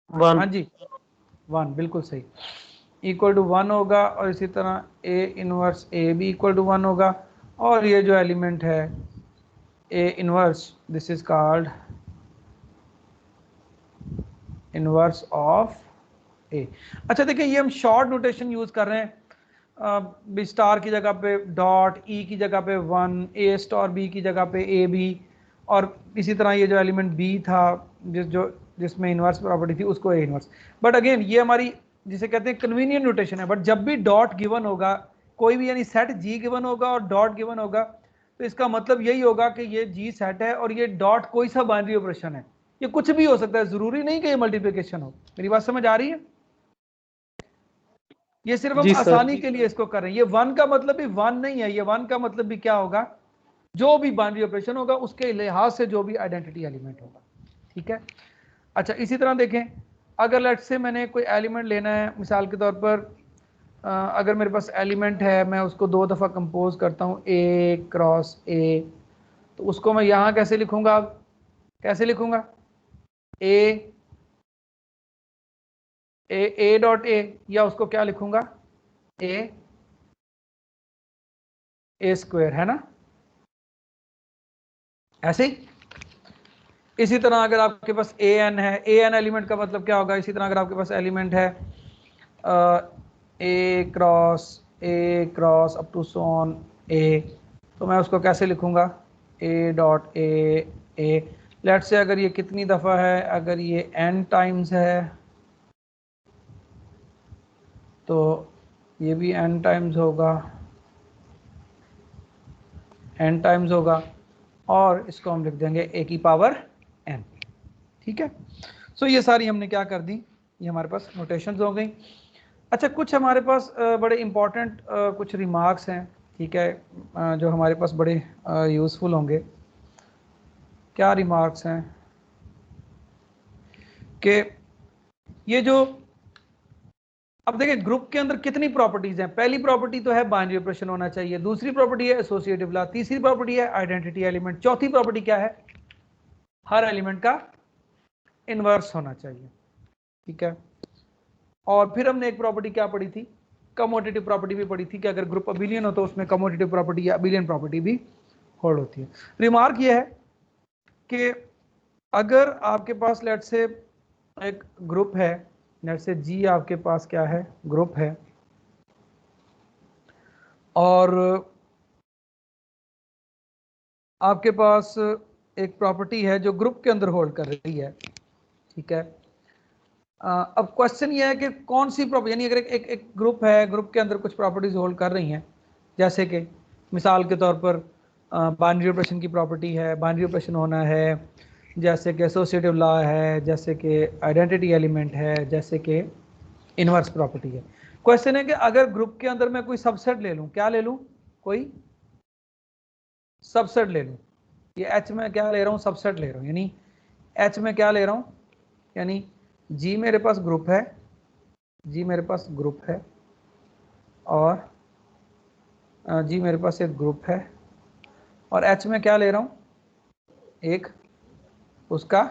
1, हाँ जी 1, बिल्कुल सही, इक्वल टू 1 होगा। और इसी तरह ए इनवर्स ए भी इक्वल टू 1 होगा। और ये जो एलिमेंट है A inverse, this is called inverse of A. अच्छा देखिए ये हम शॉर्ट नोटेशन यूज कर रहे हैं, बी स्टार की जगह पे डॉट, ई की जगह पे 1, ए स्टार बी की जगह पे ए बी, और इसी तरह ये जो एलिमेंट बी था जिसमें इनवर्स प्रॉपर्टी थी उसको ए इनवर्स। बट अगेन ये हमारी जिसे कहते हैं कन्वीनियंट नोटेशन है। बट जब भी डॉट गिवन होगा कोई भी, यानी सेट जी गिवन होगा और डॉट गिवन होगा, तो इसका मतलब यही होगा कि ये जी सेट है और ये डॉट कोई सा बाइनरी ऑपरेशन है, ये कुछ भी हो सकता है, जरूरी नहीं कि ये मल्टीप्लिकेशन हो। मेरी बात समझ आ रही है? ये सिर्फ हम आसानी के लिए इसको कर रहे हैं। ये 1 का मतलब भी 1 नहीं है, ये 1 का मतलब भी क्या होगा, जो भी बाइनरी ऑपरेशन होगा उसके लिहाज से जो भी आइडेंटिटी एलिमेंट होगा, ठीक है। अच्छा इसी तरह देखें, अगर लेट्स से मैंने कोई एलिमेंट लेना है, मिसाल के तौर पर अगर मेरे पास एलिमेंट है, मैं उसको 2 दफ़ा कंपोज करता हूँ ए क्रॉस ए, तो उसको मैं यहाँ कैसे लिखूंगा, अब कैसे लिखूंगा, ए डॉट ए, या उसको क्या लिखूंगा, ए स्क्वायर, है ना, ऐसे ही। इसी तरह अगर आपके पास ए एन है, ए एन एलिमेंट का मतलब क्या होगा, इसी तरह अगर आपके पास एलिमेंट है ए क्रॉस अप टू सोन ए, तो मैं उसको कैसे लिखूंगा, ए डॉट ए। लेट से अगर ये कितनी दफ़ा है, अगर ये n टाइम्स है तो ये भी n टाइम्स होगा, और इसको हम लिख देंगे a की पावर n, ठीक है। सो ये सारी हमने क्या कर दी, ये हमारे पास नोटेशंस हो गई। अच्छा कुछ हमारे पास बड़े इंपॉर्टेंट कुछ रिमार्क्स हैं, ठीक है, जो हमारे पास बड़े यूज़फुल होंगे। क्या रिमार्क्स हैं कि ये जो, अब देखिए ग्रुप के अंदर कितनी प्रॉपर्टीज हैं। पहली प्रॉपर्टी तो है बाइनरी ऑपरेशन होना चाहिए, दूसरी प्रॉपर्टी है एसोसिएटिव लॉ, तीसरी प्रॉपर्टी है आइडेंटिटी एलिमेंट, चौथी प्रॉपर्टी क्या है, हर एलिमेंट का इनवर्स होना चाहिए, ठीक है। और फिर हमने एक प्रॉपर्टी क्या पढ़ी थी, कमोटेटिव प्रॉपर्टी भी पढ़ी थी कि अगर ग्रुप अबिलियन हो तो उसमें कमोटेटिव प्रॉपर्टी या अबिलियन प्रॉपर्टी भी होल्ड होती है। रिमार्क ये है कि अगर आपके पास लेट से एक ग्रुप है, लेट से जी आपके पास क्या है, ग्रुप है, और आपके पास एक प्रॉपर्टी है जो ग्रुप के अंदर होल्ड कर रही है, ठीक है। अब क्वेश्चन ये है कि कौन सी प्रॉपर्टी, यानी अगर एक ग्रुप है, ग्रुप के अंदर कुछ प्रॉपर्टीज होल्ड कर रही हैं, जैसे कि मिसाल के तौर पर बाइनरी ऑपरेशन की प्रॉपर्टी है, बाइनरी ऑपरेशन होना है, जैसे कि एसोसिएटिव लॉ है, जैसे कि आइडेंटिटी एलिमेंट है, जैसे कि इनवर्स प्रॉपर्टी है। क्वेश्चन है कि अगर ग्रुप के अंदर मैं कोई सबसेट ले लूं, क्या ले लूं, कोई सबसेट ले लूं, ये एच में क्या ले रहा हूं, सबसेट ले रहा हूं, यानी एच में क्या ले रहा हूं, यानी जी मेरे पास ग्रुप है, जी मेरे पास ग्रुप है, और जी मेरे पास एक ग्रुप है और H में क्या ले रहा हूँ, एक उसका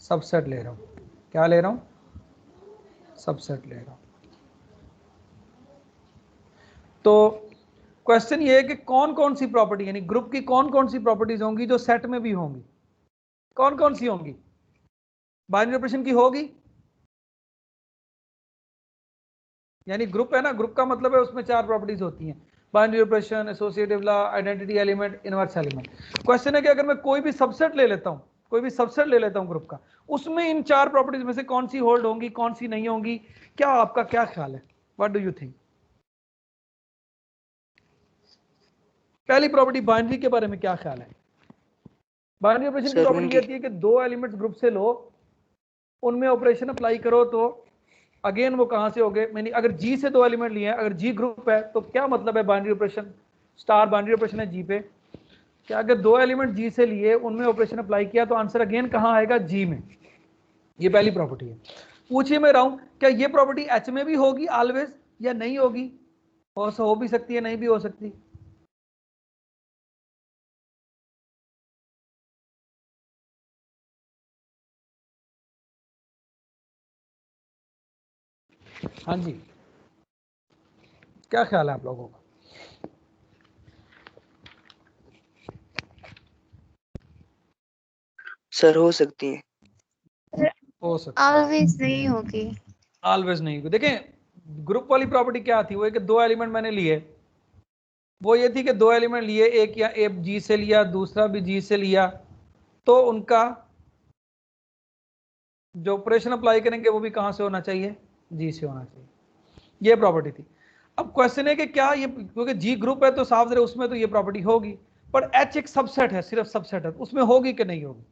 सबसेट ले रहा हूँ। क्या ले रहा हूँ, सबसेट ले रहा हूँ। तो क्वेश्चन ये है कि कौन कौन सी प्रॉपर्टी, यानी ग्रुप की कौन कौन सी प्रॉपर्टीज होंगी जो सेट में भी होंगी, कौन कौन सी होंगी। बाइनरी ऑपरेशन की होगी, यानी ग्रुप है ना, ग्रुप का मतलब है उसमें 4 प्रॉपर्टीज होती हैं, binary operation, associative law, identity element, inverse element. Question है कि अगर मैं कोई भी सबसेट ले लेता हूं, कोई भी सबसेट ले लेता हूं ग्रुप का, उसमें इन 4 प्रॉपर्टीज में से कौन सी होल्ड होंगी, कौन सी नहीं होंगी, क्या आपका क्या ख्याल है, व्हाट डू यू थिंक। पहली प्रॉपर्टी बाइनरी के बारे में क्या ख्याल है। बाइनरी ऑपरेशन की प्रॉपर्टी ये होती है कि 2 एलिमेंट्स ग्रुप से लो, उनमें ऑपरेशन अप्लाई करो तो अगेन वो कहां से हो गए, मैंने अगर जी से 2 एलिमेंट लिए हैं, अगर जी ग्रुप है तो क्या मतलब है binary operation, star binary operation है जी पे, क्या अगर 2 एलिमेंट जी से लिए उनमें ऑपरेशन अप्लाई किया तो आंसर अगेन कहां आएगा, जी में। ये पहली प्रॉपर्टी है। पूछिए मैं रहा हूं क्या ये प्रॉपर्टी एच में भी होगी ऑलवेज या नहीं होगी, हो भी सकती है, नहीं भी हो सकती। हाँ जी, क्या ख्याल है आप लोगों का। सर हो सकती है, हो सकता है, ऑलवेज नहीं होगी। ऑलवेज नहीं। देखें ग्रुप वाली प्रॉपर्टी क्या थी, वो है कि 2 एलिमेंट मैंने लिए, वो ये थी कि 2 एलिमेंट लिए, एक या एक जी से लिया, दूसरा भी जी से लिया, तो उनका जो ऑपरेशन अप्लाई करेंगे वो भी कहां से होना चाहिए, जी से होना चाहिए। ये प्रॉपर्टी थी। अब क्वेश्चन है कि क्या ये, क्योंकि जी ग्रुप है तो साफ जरा उसमें तो ये प्रॉपर्टी होगी, पर एच एक सबसेट है, सिर्फ सबसेट है, उसमें होगी कि नहीं होगी।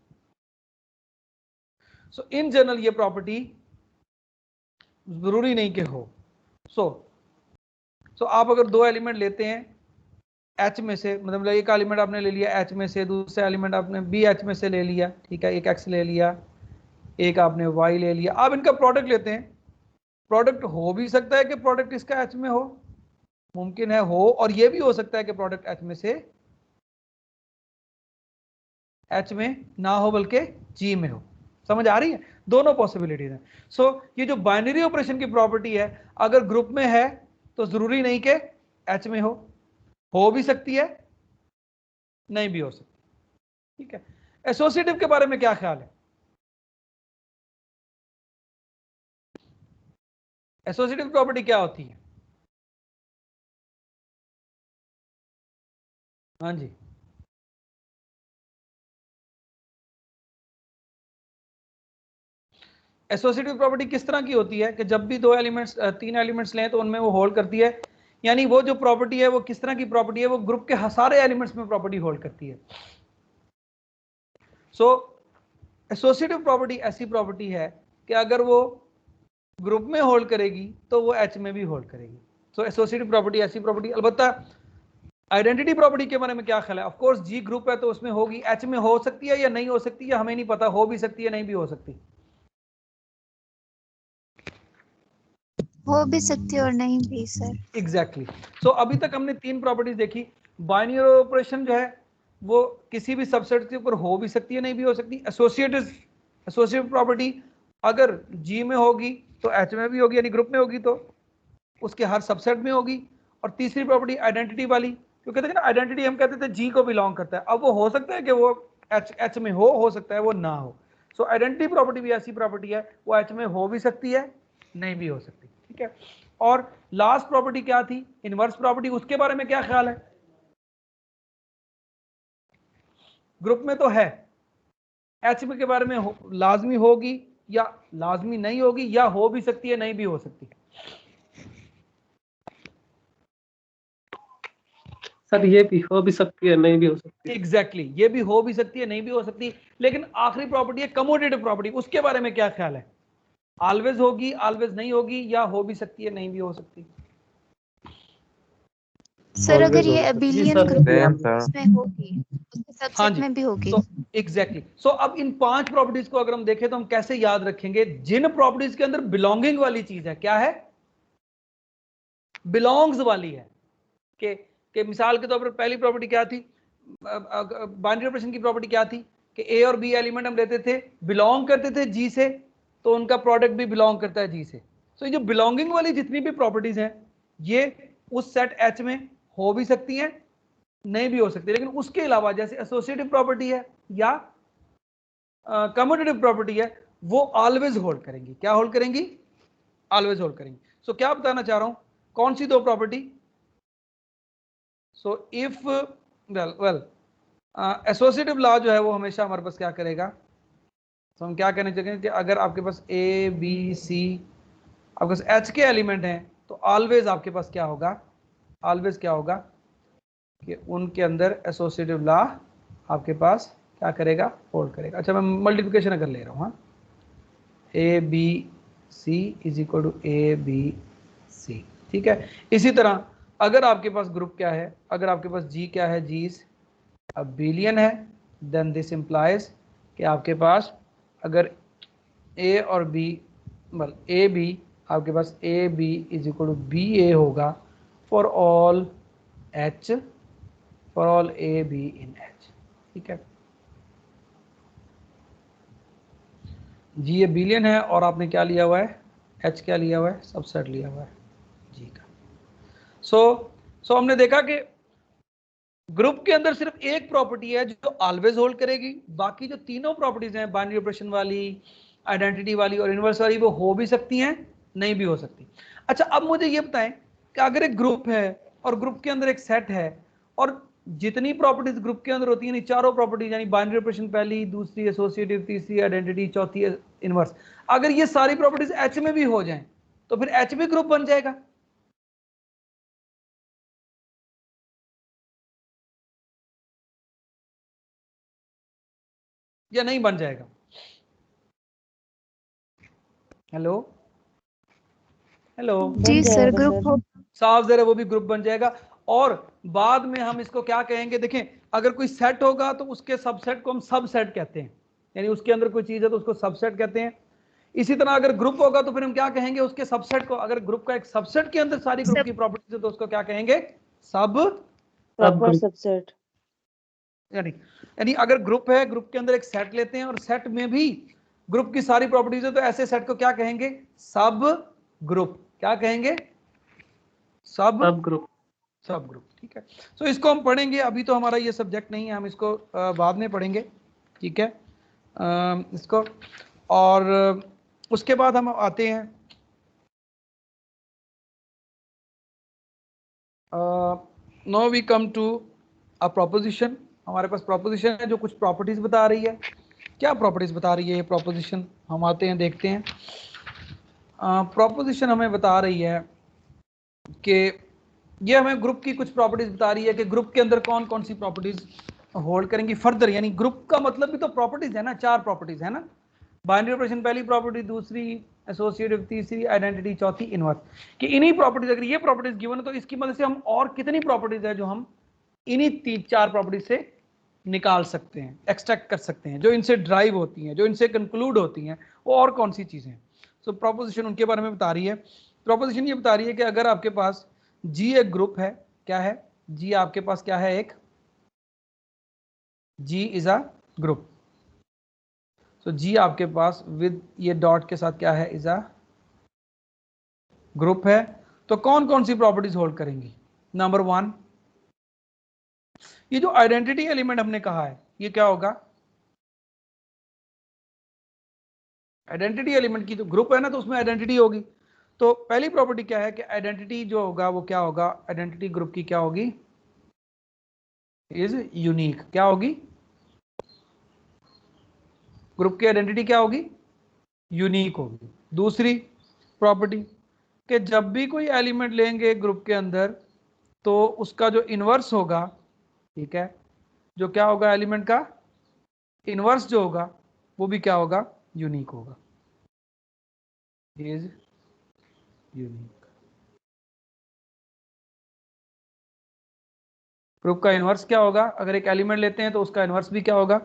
सो इन जनरल ये प्रॉपर्टी जरूरी नहीं कि हो। सो आप अगर 2 एलिमेंट लेते हैं एच में से, मतलब एक एलिमेंट आपने ले लिया एच में से, दूसरा एलिमेंट आपने बी एच में से ले लिया, ठीक है, एक एक्स ले लिया, एक आपने वाई ले लिया, आप इनका प्रोडक्ट लेते हैं, प्रोडक्ट हो भी सकता है कि प्रोडक्ट इसका एच में हो, मुमकिन है हो, और ये भी हो सकता है कि प्रोडक्ट एच में से एच में ना हो बल्कि जी में हो। समझ आ रही है, दोनों पॉसिबिलिटीज हैं। सो ये जो बाइनरी ऑपरेशन की प्रॉपर्टी है, अगर ग्रुप में है तो जरूरी नहीं कि एच में हो भी सकती है, नहीं भी हो सकती, ठीक है। एसोसिएटिव के बारे में क्या ख्याल है, एसोसिएटिव प्रॉपर्टी क्या होती है। हाँ जी, एसोसिएटिव प्रॉपर्टी किस तरह की होती है कि जब भी 2 एलिमेंट्स 3 एलिमेंट्स लें तो उनमें वो होल्ड करती है, यानी वो जो प्रॉपर्टी है वो किस तरह की प्रॉपर्टी है, वो ग्रुप के सारे एलिमेंट्स में प्रॉपर्टी होल्ड करती है। सो एसोसिएटिव प्रॉपर्टी ऐसी प्रॉपर्टी है कि अगर वो ग्रुप में होल्ड करेगी तो वो एच में भी होल्ड करेगी। सो एसोसिएटिव प्रॉपर्टी ऐसी प्रॉपर्टी। अलबत्ता आइडेंटिटी प्रॉपर्टी के बारे में क्या ख्याल है, ऑफ कोर्स जी ग्रुप है तो उसमें होगी, एच में हो सकती है या नहीं हो सकती है हमें नहीं पता, हो भी सकती है नहीं भी हो सकती। हो भी सकती है और नहीं भी सर। एग्जैक्टली। सो अभी तक हमने 3 प्रॉपर्टीज देखी। बाइनरी ऑपरेशन जो है वो किसी भी सबसेट के ऊपर हो भी सकती है नहीं भी हो सकती। एसोसिएटिव प्रॉपर्टी अगर जी में होगी तो एच में भी होगी, यानी ग्रुप में होगी तो उसके हर सबसेट में होगी। और तीसरी प्रॉपर्टी आइडेंटिटी वाली, जो कहते हैं ना आइडेंटिटी हम कहते थे जी को बिलोंग करता है, अब वो हो सकता है कि वो एच में हो सकता है वो ना हो। सो आइडेंटिटी प्रॉपर्टी भी ऐसी प्रॉपर्टी है, वो एच में हो भी सकती है नहीं भी हो सकती, ठीक है। और लास्ट प्रॉपर्टी क्या थी, इनवर्स प्रॉपर्टी, उसके बारे में क्या ख्याल है। ग्रुप में तो है, एच के बारे में लाजमी होगी या लाजमी नहीं होगी, या हो भी सकती है नहीं भी हो सकती। सर ये भी हो भी सकती है नहीं भी हो सकती। एग्जैक्टली ये भी हो भी सकती है नहीं भी हो सकती। लेकिन आखिरी प्रॉपर्टी है कमोडेटिव प्रॉपर्टी, उसके बारे में क्या ख्याल है, ऑलवेज होगी ऑलवेज नहीं होगी, या हो भी सकती है नहीं भी हो सकती। सर अगर ये G abelian sir, group Same, sir. में होगी उसके हाँ सबसेट जी, में भी होगी। तो एग्जैक्टली। सो अब इन 5 प्रॉपर्टीज को अगर हम देखें तो हम कैसे याद रखेंगे, जिन प्रॉपर्टीज के अंदर बिलोंगिंग वाली चीज है, क्या है, बिलोंग्स वाली है, कि कि मिसाल के तौर पर पहली प्रॉपर्टी क्या थी, बाइनरी ऑपरेशन की प्रॉपर्टी क्या थी कि ए और बी एलिमेंट हम लेते थे, बिलोंग करते थे जी से, तो उनका प्रोडक्ट भी बिलोंग करता है जी से। तो ये जो बिलोंगिंग वाली जितनी भी प्रॉपर्टीज हैं ये उस सेट एच में हो भी सकती हैं, नहीं भी हो सकती, लेकिन उसके अलावा जैसे एसोसिएटिव प्रॉपर्टी है या कम्यूटेटिव प्रॉपर्टी है वो ऑलवेज होल्ड करेंगी। क्या होल्ड करेंगी? ऑलवेज होल्ड करेंगी। सो क्या बताना चाह रहा हूं, कौन सी दो property? So if well associative law जो है वो हमेशा हमारे पास क्या करेगा, तो हम क्या कहने चाहिए कि अगर आपके पास ए बी सी आपके पास एच के एलिमेंट हैं तो ऑलवेज आपके पास क्या होगा, ऑलवेज क्या होगा कि उनके अंदर एसोसिएटिव लॉ आपके पास क्या करेगा, होल्ड करेगा। अच्छा मैं मल्टीप्लिकेशन अगर ले रहा हूँ, A B C is equal to A B C, ठीक है। इसी तरह अगर आपके पास ग्रुप क्या है, अगर आपके पास जी क्या है, जी इज अबिलियन है, देन दिस इंप्लाइज कि आपके पास अगर ए और बी मतलब ए बी आपके पास A B is equal to B A होगा for all H, for all A B in H, ठीक है। जी अबिलियन है और आपने क्या लिया हुआ है, एच क्या लिया हुआ है, सबसेट लिया हुआ है जी का। सो हमने देखा कि ग्रुप के अंदर सिर्फ एक प्रॉपर्टी है जो ऑलवेज होल्ड करेगी, बाकी जो तीनों प्रॉपर्टीज हैं बाइनरी ऑपरेशन वाली, आइडेंटिटी वाली और इनवर्स वाली वो हो भी सकती हैं, नहीं भी हो सकती। अच्छा अब मुझे ये बताएं कि अगर एक ग्रुप है और ग्रुप के अंदर एक सेट है और जितनी प्रॉपर्टीज ग्रुप के अंदर होती हैं, चारों प्रॉपर्टीज यानी बाइनरी ऑपरेशन पहली, दूसरी एसोसिएटिव, तीसरी आइडेंटिटी, चौथी इनवर्स, अगर ये सारी प्रॉपर्टीज एच में भी हो जाएं तो फिर एच भी ग्रुप बन जाएगा। या नहीं बन जाएगा? हेलो हेलो जी सर, ग्रुप हो। साफ जरा वो भी ग्रुप बन जाएगा। और बाद में हम इसको क्या कहेंगे, देखें अगर कोई सेट होगा तो उसके सबसेट को हम सबसेट कहते हैं, यानी उसके अंदर कोई चीज है तो उसको सबसेट कहते हैं। इसी तरह अगर ग्रुप होगा तो फिर हम क्या कहेंगे, उसके सबसेट को, अगर ग्रुप का एक सबसेट के अंदर सारी ग्रुप की प्रॉपर्टीज है तो उसको क्या कहेंगे, सब प्रॉपर सबसेट। यानी अगर ग्रुप है, ग्रुप के अंदर एक सेट लेते हैं और सेट में भी ग्रुप की सारी प्रॉपर्टीज है तो ऐसे सेट को क्या कहेंगे, सब ग्रुप। क्या कहेंगे, सब ग्रुप। सब ग्रुप, ठीक है। सो इसको हम पढ़ेंगे, अभी तो हमारा ये सब्जेक्ट नहीं है, हम इसको बाद में पढ़ेंगे, ठीक है इसको। और उसके बाद हम आते हैं now we come to a proposition. हमारे पास प्रोपोजिशन है जो कुछ प्रॉपर्टीज बता रही है। क्या प्रॉपर्टीज बता रही है ये प्रोपोजिशन, हम आते हैं देखते हैं। प्रोपोजिशन हमें बता रही है कि ये हमें ग्रुप की कुछ प्रॉपर्टीज बता रही है कि ग्रुप के अंदर कौन कौन सी प्रॉपर्टीज होल्ड करेंगी फर्दर, यानी ग्रुप का मतलब भी तो प्रॉपर्टीज है ना, चार प्रॉपर्टीज है ना, बाइनरी ऑपरेशन पहली प्रॉपर्टी, दूसरी एसोसिएटिव, तीसरी आइडेंटिटी, चौथी इनवर्स, कि इन्हीं प्रॉपर्टीज, अगर ये प्रॉपर्टीज गिवन है तो इसकी मदद से हम और कितनी प्रॉपर्टीज है जो हम इन्हीं तीन चार प्रॉपर्टीज से निकाल सकते हैं, एक्सट्रैक्ट कर सकते हैं, जो इनसे ड्राइव होती हैं, जो इनसे कंक्लूड होती हैं, वो और कौन सी चीजें हैं। सो प्रोपोजिशन उनके बारे में बता रही है। प्रोपोजिशन ये बता रही है कि अगर आपके पास जी एक ग्रुप है, क्या है जी, आपके पास क्या है, एक जी इज अ ग्रुप। सो जी आपके पास विद ये डॉट के साथ क्या है, इज अ ग्रुप है। तो कौन कौन सी प्रॉपर्टीज होल्ड करेंगी? नंबर वन, ये जो आइडेंटिटी एलिमेंट हमने कहा है ये क्या होगा, आइडेंटिटी एलिमेंट की जो ग्रुप है ना तो उसमें आइडेंटिटी होगी। तो पहली प्रॉपर्टी क्या है कि आइडेंटिटी जो होगा वो क्या होगा, आइडेंटिटी ग्रुप की क्या होगी, इज यूनिक। क्या होगी, ग्रुप की आइडेंटिटी क्या होगी, यूनिक होगी। दूसरी प्रॉपर्टी कि जब भी कोई एलिमेंट लेंगे ग्रुप के अंदर तो उसका जो इनवर्स होगा, ठीक है, जो क्या होगा एलिमेंट का इनवर्स जो होगा वो भी क्या होगा, यूनिक होगा, इज यूनिक। ग्रुप का इनवर्स क्या होगा, अगर एक एलिमेंट लेते हैं तो उसका इनवर्स भी क्या होगा,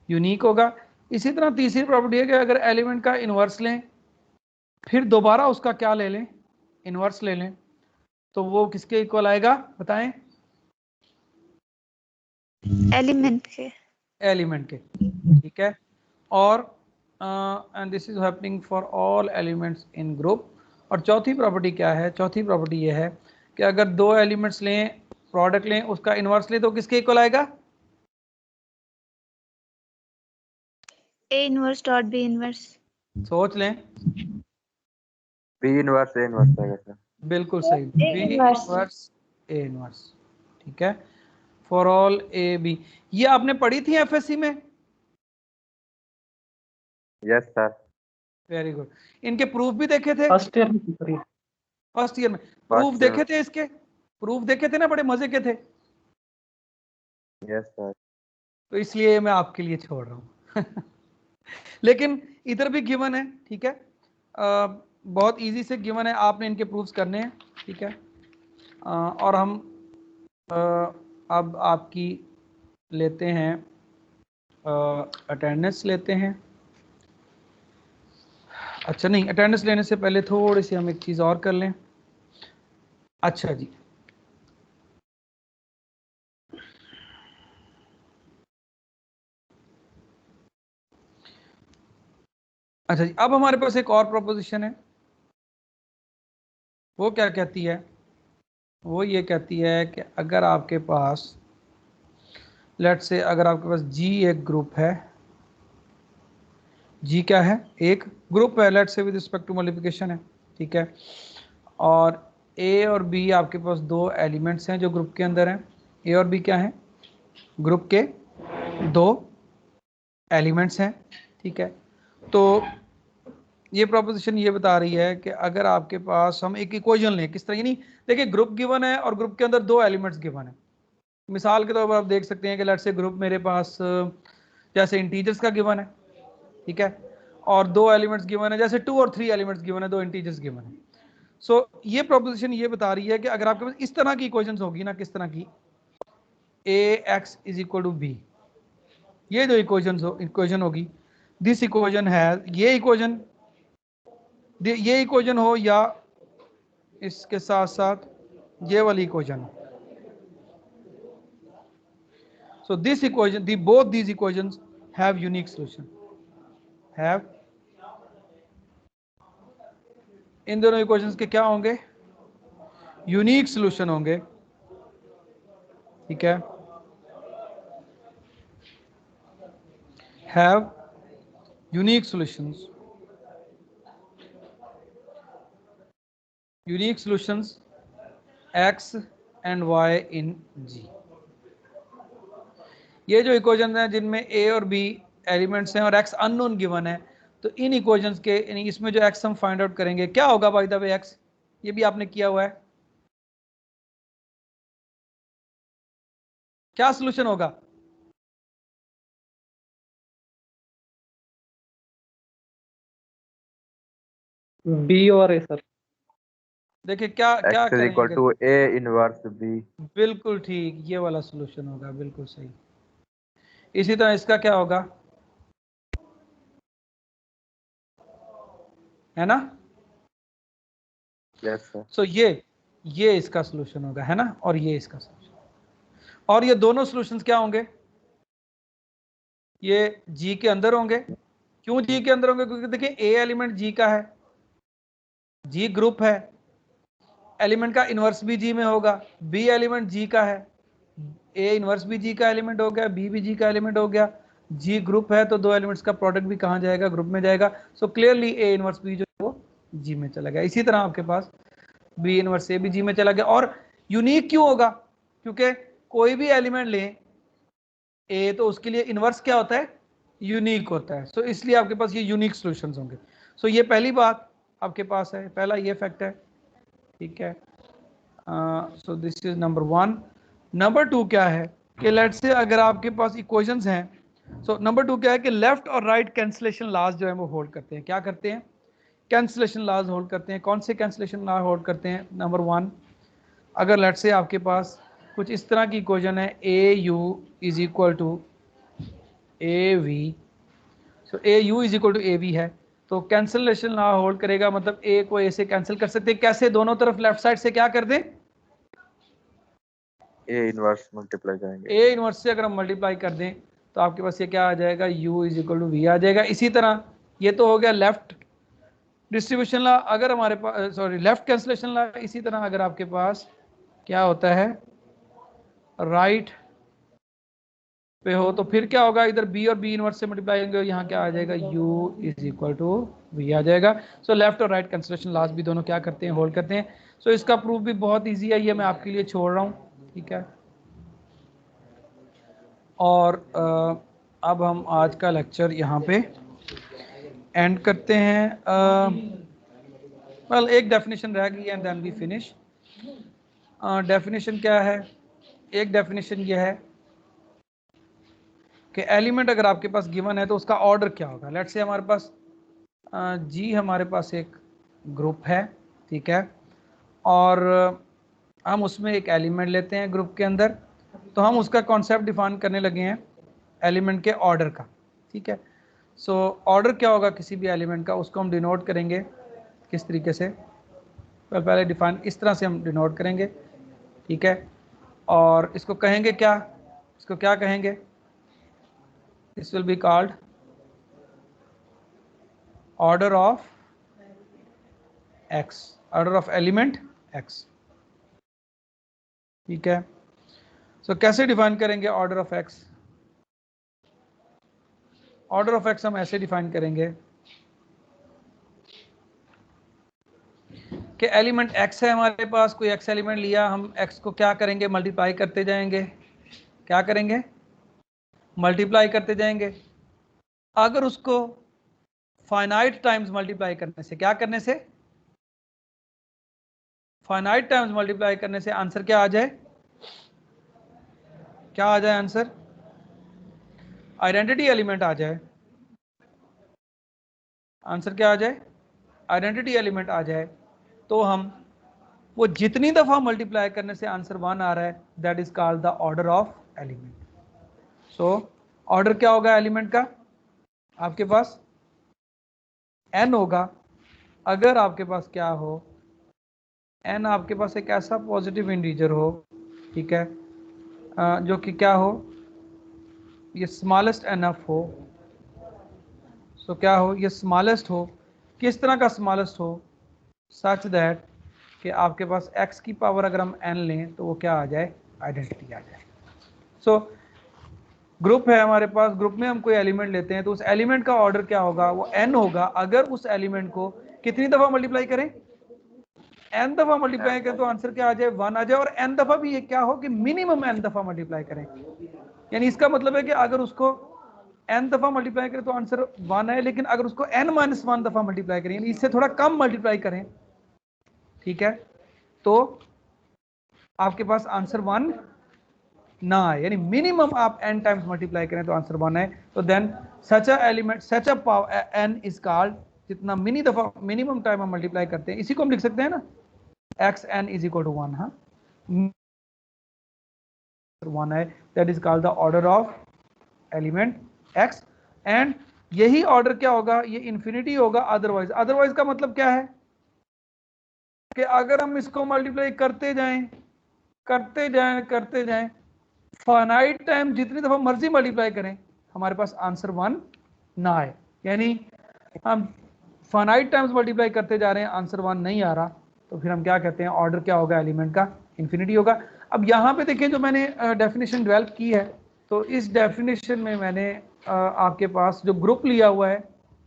यूनिक होगा। इसी तरह तीसरी प्रॉपर्टी है कि अगर एलिमेंट का इनवर्स लें फिर दोबारा उसका क्या ले लें, इनवर्स ले लें, तो वो किसके इक्वल आएगा बताएं, एलिमेंट के एलिमेंट के, ठीक है। और and this is happening for all elements in group. और चौथी प्रॉपर्टी क्या है? चौथी प्रॉपर्टी ये है कि अगर दो एलिमेंट्स लें, प्रोडक्ट लें, उसका इनवर्स लें तो किसके इक्वल आएगा? A inverse dot B inverse. सोच लें। बी इनवर्स ए इनवर्स आएगा सर। बिल्कुल सही, A B inverse। Inverse A inverse, ठीक है, फॉर ऑल ए बी। ये आपने पढ़ी थी एफएससी में? Yes sir. Very good. इनके प्रूफ भी देखे थे फर्स्ट ईयर में करी। फर्स्ट ईयर में? प्रूफ देखे थे इसके? प्रूफ देखे थे ना, बड़े मजे के थे। Yes sir. तो इसलिए मैं आपके लिए छोड़ रहा हूँ लेकिन इधर भी गिवन है, ठीक है, बहुत इजी से गिवन है, आपने इनके प्रूफ्स करने हैं, ठीक है। और हम अब आपकी लेते हैं अटेंडेंस लेते हैं। अच्छा नहीं, अटेंडेंस लेने से पहले थोड़ी सी हम एक चीज़ और कर लें। अच्छा जी, अच्छा जी, अब हमारे पास एक और प्रोपोजिशन है। वो क्या कहती है? वो ये कहती है कि अगर आपके पास, लेट्स से, अगर आपके पास G एक ग्रुप है, G क्या है? एक ग्रुप है, let's say with respect to multiplication है, ठीक है। और A और B आपके पास दो एलिमेंट्स हैं जो ग्रुप के अंदर हैं। A और B क्या है? ग्रुप के दो एलिमेंट्स हैं, ठीक है। तो ये प्रोपोजिशन ये बता रही है कि अगर आपके पास हम एक इक्वेशन लें, किस तरह, यानी देखिए ग्रुप गिवन है और ग्रुप के अंदर दो एलिमेंट्स गिवन है। मिसाल के तौर पर आप देख सकते हैं कि लेट्स से ग्रुप मेरे पास जैसे इंटीजर्स का गिवन है, ठीक है, और दो एलिमेंट्स गिवन है, जैसे 2 और 3 एलिमेंट्स गिवन है, दो इंटीजर्स गिवन है। सो ये प्रोपोजिशन ये बता रही है कि अगर आपके पास इस तरह की इक्वेशंस होगी ना, किस तरह की, ax is equal to b, ये जो इक्वेशन होगी, दिस इक्वेशन है, ये इक्वेशन हो या इसके साथ साथ ये वाली equation. So this equation, both these equations have unique solution, have, इन दोनों इक्वेशंस के क्या होंगे? यूनिक सॉल्यूशन होंगे, ठीक है, have unique solutions, unique solutions x and y in G। ये जो इक्वेशन हैं जिनमें a और b एलिमेंट्स हैं और x अननोन गिवन है, तो इन इक्वेशंस के, यानी इसमें जो x हम फाइंड आउट करेंगे, क्या होगा बाय द वे x? ये भी आपने किया हुआ है, क्या सॉल्यूशन होगा? बी और ए सर। देखिए क्या क्या x इज इक्वल करेंगे? To a inverse b। बिल्कुल ठीक, ये वाला सॉल्यूशन होगा, बिल्कुल सही। इसी तरह इसका क्या होगा, है ना? Yes sir. सो ये इसका सॉल्यूशन होगा, है ना, और ये इसका सॉल्यूशन। और ये दोनों सॉल्यूशंस क्या होंगे? ये G के अंदर होंगे। क्यों G के अंदर होंगे? क्योंकि देखिए A एलिमेंट G का है, G ग्रुप है, एलिमेंट का इनवर्स भी G में होगा, B एलिमेंट G का है, A इनवर्स भी G का एलिमेंट हो गया, B भी G का एलिमेंट हो गया, G ग्रुप है तो दो एलिमेंट्स का प्रोडक्ट भी कहाँ जाएगा? ग्रुप में जाएगा। So clearly A inverse B जो है वो G में चला गया। इसी तरह आपके पास B इनवर्स A भी G में चला गया। और यूनिक क्यों होगा? क्योंकि कोई भी एलिमेंट लें A तो उसके लिए इनवर्स क्या होता है? यूनिक होता है। सो इसलिए आपके पास ये यूनिक सॉल्यूशंस होंगे। सो ये पहली बात आपके पास है, पहला ये फैक्ट है, ठीक है। सो दिस इज नंबर 1। नंबर 2 क्या है कि लेट्स से अगर आपके पास इक्वेशंस हैं, सो नंबर 2 क्या है कि लेफ्ट और राइट कैंसिलेशन लॉज जो है वो होल्ड करते हैं। क्या करते हैं? कैंसिलेशन लॉज होल्ड करते हैं। कौन से कैंसिलेशन लॉ होल्ड करते हैं? नंबर 1, अगर लेट्स से आपके पास कुछ इस तरह की इक्वेशन है, A U is equal to A V, so A U is equal to A V है, तो कैंसिलेशन लॉ होल्ड करेगा, मतलब ए को ए से कैंसिल कर सकते हैं। कैसे? दोनों तरफ लेफ्ट साइड से क्या कर दें? ए इनवर्स मल्टीप्लाई करेंगे। ए इनवर्स से अगर हम मल्टीप्लाई कर दें तो आपके पास ये क्या आ जाएगा, u is equal to V आ जाएगा। इसी तरह ये तो हो गया लेफ्ट डिस्ट्रीब्यूशन ला, अगर हमारे पास सॉरी लेफ्ट कैंसलेशन ला, इसी तरह अगर आपके पास क्या होता है राइट पे हो तो फिर क्या होगा, इधर b और b इनवर्स से मल्टीप्लाई करेंगे, यहाँ क्या आ जाएगा u is equal to v आ जाएगा। सो लेफ्ट और राइट कैंसलेशन लास्ट भी दोनों क्या करते हैं, होल्ड करते हैं। सो इसका प्रूफ भी बहुत ईजी है, ये मैं आपके लिए छोड़ रहा हूँ, ठीक है। और अब हम आज का लेक्चर यहाँ पे एंड करते हैं। वेल एक डेफिनेशन रह गई and then we finish. Definition क्या है, एक डेफिनेशन ये है कि एलिमेंट अगर आपके पास गिवन है तो उसका ऑर्डर क्या होगा। लेट्स से हमारे पास जी हमारे पास एक ग्रुप है, ठीक है, और हम उसमें एक एलिमेंट लेते हैं ग्रुप के अंदर, तो हम उसका कॉन्सेप्ट डिफाइन करने लगे हैं एलिमेंट के ऑर्डर का, ठीक है। सो ऑर्डर क्या होगा किसी भी एलिमेंट का, उसको हम डिनोट करेंगे किस तरीके से, पहले डिफाइन इस तरह से हम डिनोट करेंगे, ठीक है। और इसको कहेंगे क्या, इसको क्या कहेंगे, this will be called order of x, order of element x, ठीक है। सो कैसे डिफाइन करेंगे order of x, order of x हम ऐसे डिफाइन करेंगे कि एलिमेंट एक्स है हमारे पास, कोई एक्स एलिमेंट लिया, हम एक्स को क्या करेंगे, मल्टीप्लाई करते जाएंगे, क्या करेंगे, मल्टीप्लाई करते जाएंगे। अगर उसको फाइनाइट टाइम्स मल्टीप्लाई करने से, क्या करने से, फाइनाइट टाइम्स मल्टीप्लाई करने से आंसर क्या आ जाए, क्या आ जाए आंसर, आइडेंटिटी एलिमेंट आ जाए, आंसर क्या आ जाए, आइडेंटिटी एलिमेंट आ जाए, तो हम वो जितनी दफा मल्टीप्लाई करने से आंसर 1 आ रहा है, that is called the order of element. So order क्या होगा एलिमेंट का, आपके पास n होगा, अगर आपके पास क्या हो, n आपके पास एक ऐसा पॉजिटिव इंटीजर हो, ठीक है, जो कि क्या हो, ये स्मॉलेस्ट एनफ हो। सो क्या हो, ये स्मॉलेस्ट हो, किस तरह का स्मॉलेस्ट हो, सच दैट कि आपके पास x की पावर अगर हम n लें तो वो क्या आ जाए, आइडेंटिटी आ जाए। सो ग्रुप है हमारे पास, ग्रुप में हम कोई एलिमेंट लेते हैं तो उस एलिमेंट का ऑर्डर क्या होगा, वो n होगा। अगर उस एलिमेंट को कितनी दफा मल्टीप्लाई करें, n दफा मल्टीप्लाई करें तो आंसर क्या आ जाए, 1 आ जाए। और n दफा भी ये क्या हो कि मिनिमम n दफा मल्टीप्लाई करें, यानी इसका मतलब है कि अगर उसको n दफा मल्टीप्लाई करें तो आंसर 1 है, लेकिन अगर उसको n-1 दफा मल्टीप्लाई करें, यानी इससे थोड़ा कम मल्टीप्लाई करें, ठीक है, तो आपके पास आंसर 1 ना आए, यानी मिनिमम आप n टाइम्स मल्टीप्लाई करें तो आंसर 1 है। तो then such a element, such a power n is called, जितना मिनिमम टाइम हम मल्टीप्लाई करते हैं, इसी को हम लिख सकते हैं ना, xn इज इक्वल टू 1, हाँ 1 है, that is called the order of element x। And यही ऑर्डर क्या होगा, ये इंफिनिटी होगा अदरवाइज। अदरवाइज का मतलब क्या है कि अगर हम इसको मल्टीप्लाई करते जाएं करते जाएं करते जाएं, फाइनाइट टाइम जितनी दफा मर्जी मल्टीप्लाई करें, हमारे पास आंसर 1 ना आए, यानी हम फाइनाइट टाइम्स मल्टीप्लाई करते जा रहे हैं, आंसर 1 नहीं आ रहा, तो फिर हम क्या कहते हैं, ऑर्डर क्या होगा एलिमेंट का, इंफिनिटी होगा। अब यहाँ पे देखिए जो मैंने डेफिनेशन डेवलप की है, तो इस डेफिनेशन में मैंने आपके पास जो ग्रुप लिया हुआ है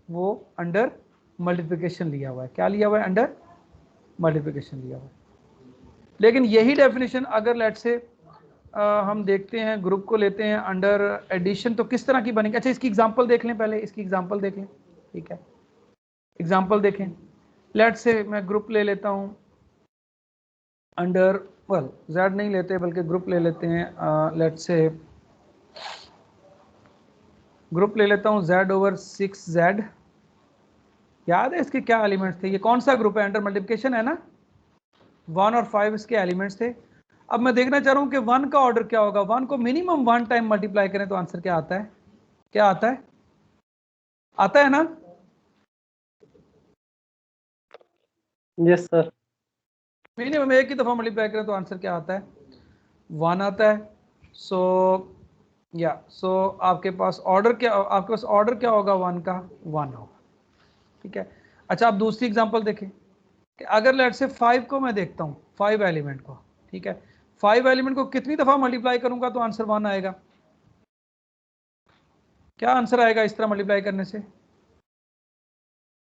वो अंडर मल्टीप्लिकेशन लिया हुआ है। क्या लिया हुआ है, अंडर मल्टीप्लिकेशन लिया हुआ है। लेकिन यही डेफिनेशन अगर लेट से हम देखते हैं, ग्रुप को लेते हैं अंडर एडिशन, तो किस तरह की बनेगी। अच्छा इसकी एग्जांपल देख लें, पहले इसकी एग्जांपल देख लें, ठीक है, एग्जांपल देखें। लेट से मैं ग्रुप ले लेता हूं अंडर, वेल z नहीं लेते बल्कि ग्रुप ले लेते हैं, लेट से ग्रुप ले लेता हूं z/6z। याद है इसके क्या एलिमेंट्स थे, ये कौन सा ग्रुप है, अंडर मल्टीप्लिकेशन है ना, 1 और 5 इसके एलिमेंट्स थे। अब मैं देखना चाह रहा हूं कि 1 का ऑर्डर क्या होगा, 1 को मिनिमम 1 टाइम मल्टीप्लाई करें तो आंसर क्या आता है, क्या आता है, आता है ना, यस सर, मिनिमम एक ही दफा मल्टीप्लाई करें तो आंसर क्या आता है, 1 आता है। सो आपके पास ऑर्डर क्या होगा 1 का? 1 होगा, ठीक है। अच्छा, आप दूसरी एग्जांपल देखें कि अगर लेट से 5 को मैं देखता हूँ, 5 एलिमेंट को, ठीक है, 5 एलिमेंट को कितनी दफा मल्टीप्लाई करूंगा तो आंसर 1 आएगा? क्या आंसर आएगा इस तरह मल्टीप्लाई करने से?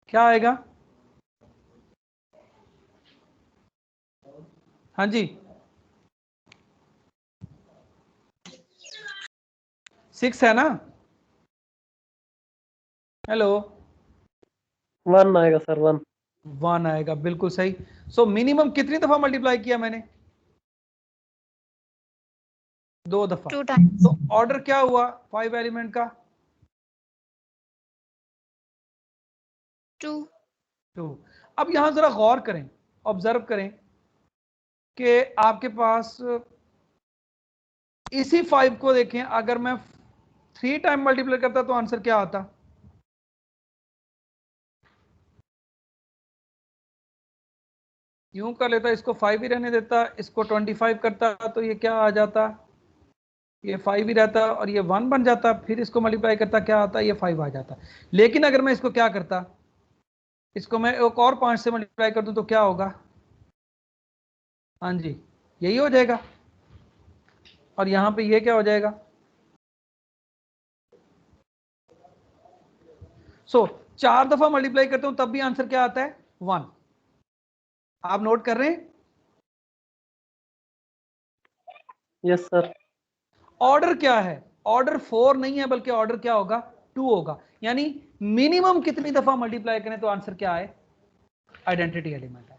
क्या आएगा? हाँ जी, 6 है ना? हेलो, 1 आएगा सर, 1। 1 आएगा, बिल्कुल सही। सो मिनिमम कितनी दफा मल्टीप्लाई किया मैंने? 2 दफा। 2 times. तो ऑर्डर क्या हुआ 5 एलिमेंट का? 2. 2। अब यहां जरा गौर करें, ऑब्जर्व करें कि आपके पास इसी 5 को देखें, अगर मैं 3 टाइम मल्टीप्लाई करता तो आंसर क्या आता? यूं कर लेता, इसको 5 ही रहने देता, इसको 25 करता तो ये क्या आ जाता? ये 5 ही रहता और ये 1 बन जाता। फिर इसको मल्टीप्लाई करता, क्या आता? ये 5 आ जाता। लेकिन अगर मैं इसको क्या करता, इसको मैं एक और 5 से मल्टीप्लाई कर दूं तो क्या होगा? हाँ जी, यही हो जाएगा। और यहां पे ये क्या हो जाएगा? सो 4 दफा मल्टीप्लाई करता हूं तब भी आंसर क्या आता है? 1। आप नोट कर रहे हैं? Yes sir. ऑर्डर क्या है? ऑर्डर 4 नहीं है, बल्कि ऑर्डर क्या होगा? 2 होगा। यानी मिनिमम कितनी दफा मल्टीप्लाई करें तो आंसर क्या आए? आइडेंटिटी एलिमेंट है।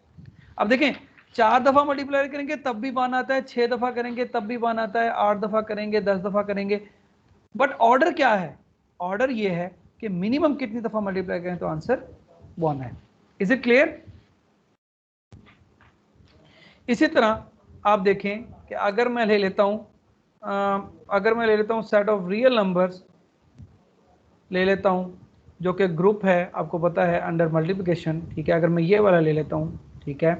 अब देखें, 4 दफा मल्टीप्लाई करेंगे तब भी 1 आता है, 6 दफा करेंगे तब भी 1 आता है, 8 दफा करेंगे, 10 दफा करेंगे। बट ऑर्डर क्या है? ऑर्डर ये है कि मिनिमम कितनी दफा मल्टीप्लाई करें तो आंसर 1 है। Is it clear? इसी तरह आप देखें कि अगर मैं ले लेता हूं सेट ऑफ रियल नंबर्स ले लेता हूं जो कि ग्रुप है, आपको पता है अंडर मल्टीप्लिकेशन, ठीक है। अगर मैं ये वाला ले लेता हूं, ठीक है,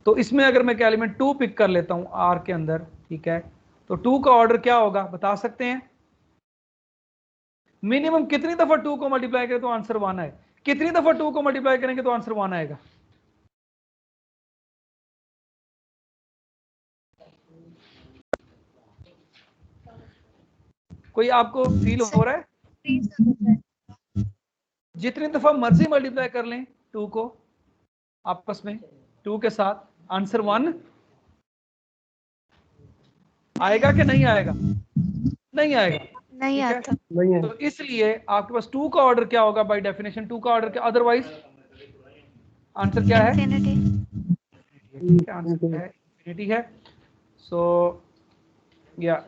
तो इसमें अगर मैं एलिमेंट 2 पिक कर लेता हूं आर के अंदर, ठीक है, तो 2 का ऑर्डर क्या होगा बता सकते हैं? मिनिमम कितनी दफा 2 को मल्टीप्लाई करें तो आंसर 1 आए? कितनी दफा 2 को मल्टीप्लाई करेंगे तो आंसर 1 आएगा? कोई आपको फील हो रहा है? जितनी दफा मर्जी मल्टीप्लाई कर लें 2 को आपस में, 2 के साथ, आंसर 1 आएगा कि नहीं आएगा? नहीं आएगा, नहीं ठीक है? आता. नहीं है। तो इसलिए आपके पास 2 का ऑर्डर क्या होगा? बाय डेफिनेशन 2 का ऑर्डर क्या? अदरवाइज आंसर क्या है? Infinity. ठीक है, आंसर है इंफिनिटी है। सो या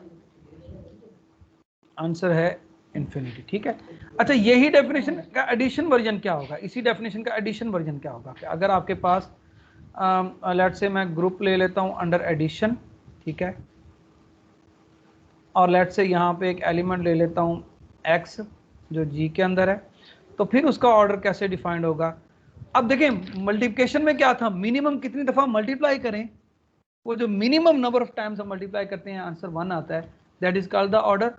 आंसर है इंफिनिटी, ठीक है। अच्छा, यही डेफिनेशन का एडिशन वर्जन क्या होगा? इसी डेफिनेशन का एडिशन वर्जन क्या होगा? अगर आपके पास लेट्स से मैं ग्रुप ले लेता हूं अंडर एडिशन, ठीक है, और लेट्स से यहाँ पे एक एलिमेंट ले लेता हूँ x जो g के अंदर है, तो फिर उसका ऑर्डर कैसे डिफाइंड होगा? अब देखें, मल्टीप्लिकेशन में क्या था? मिनिमम कितनी दफा मल्टीप्लाई करें, वो जो मिनिमम नंबर ऑफ टाइम्स हम मल्टीप्लाई करते हैं आंसर 1 आता है, that is called the order.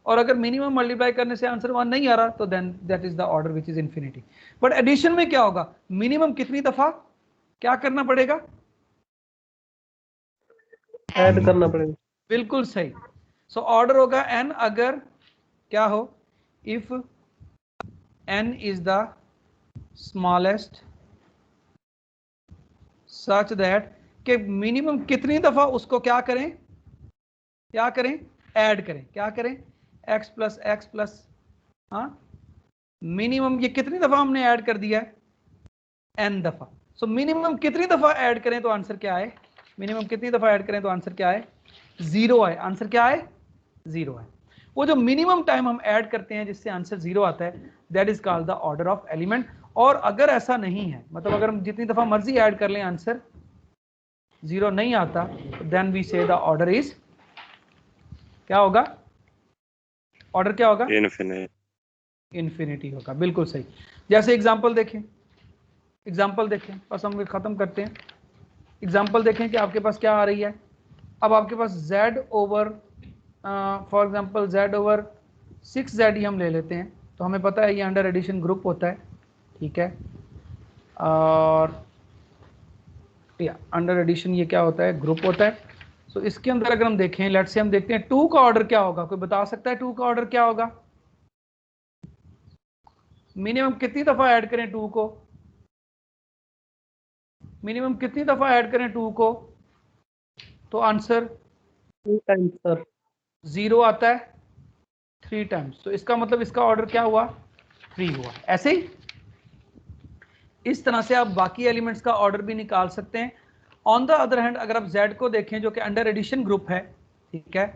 और अगर मिनिमम मल्टीप्लाई करने से आंसर 1 नहीं आ रहा तो then that is the order which is infinity. But addition में क्या होगा? मिनिमम कितनी दफा क्या करना पड़ेगा? ऐड करना पड़ेगा। बिल्कुल सही। सो ऑर्डर होगा n, अगर क्या हो? If n is the smallest such that कि मिनिमम कितनी दफा उसको क्या करें? ऐड करें। क्या करें? x प्लस एक्स प्लस, हाँ, मिनिमम ये कितनी दफा हमने ऐड कर दिया है? n दफा। सो मिनिमम कितनी दफा ऐड करें तो आंसर क्या आए? मिनिमम कितनी दफा ऐड करें तो आंसर क्या आए? 0 आए। आंसर क्या आए? 0 आए। वो जो मिनिमम टाइम हम ऐड करते हैं जिससे आंसर 0 आता है, that is called the order of element. और अगर ऐसा नहीं है, मतलब अगर हम जितनी दफा मर्जी ऐड कर लें आंसर 0 नहीं आता, देन वी से द ऑर्डर इज क्या होगा? ऑर्डर क्या होगा? इंफिनिटी होगा। बिल्कुल सही। जैसे एग्जांपल देखें, बस हम खत्म करते हैं। एग्जांपल देखें कि आपके पास क्या आ रही है। अब आपके पास z over for example z over 6z ही हम ले लेते हैं, तो हमें पता है ये अंडर एडिशन ग्रुप होता है, ठीक है। और अंडर एडिशन ये क्या होता है, ग्रुप होता है। तो इसके अंदर अगर हम देखें, लेट्स से हम देखते हैं 2 का ऑर्डर क्या होगा, कोई बता सकता है 2 का ऑर्डर क्या होगा? मिनिमम कितनी दफा ऐड करें 2 को, मिनिमम कितनी दफा ऐड करें 2 को? तो आंसर 2 टाइम्स सर। 0 आता है 3 टाइम्स, तो इसका मतलब इसका ऑर्डर क्या हुआ, 3 हुआ। ऐसे ही इस तरह से आप बाकी एलिमेंट्स का ऑर्डर भी निकाल सकते हैं। ऑन द अदर हैंड अगर आप z को देखें जो कि अंडर एडिशन ग्रुप है, ठीक है,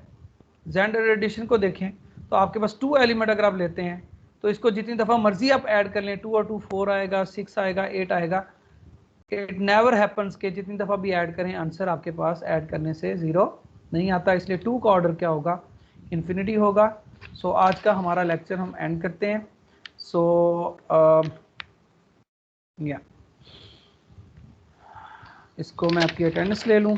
z अंडर एडिशन को देखें तो आपके पास 2 एलिमेंट अगर आप लेते हैं तो इसको जितनी दफ़ा मर्जी आप ऐड कर लें, 2 और 2 4 आएगा, 6 आएगा, 8 आएगा। इट नेवर हैपन्स के जितनी दफ़ा भी ऐड करें आंसर आपके पास ऐड करने से 0 नहीं आता, इसलिए 2 का ऑर्डर क्या होगा, इन्फिनिटी होगा। सो आज का हमारा लेक्चर हम एंड करते हैं। सो या इसको मैं आपकी अटेंडेंस ले लूं।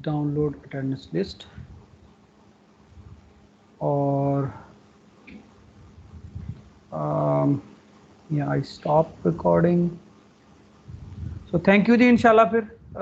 डाउनलोड अटेंडेंस लिस्ट और या I stop recording. So thank you जी, इंशाल्लाह फिर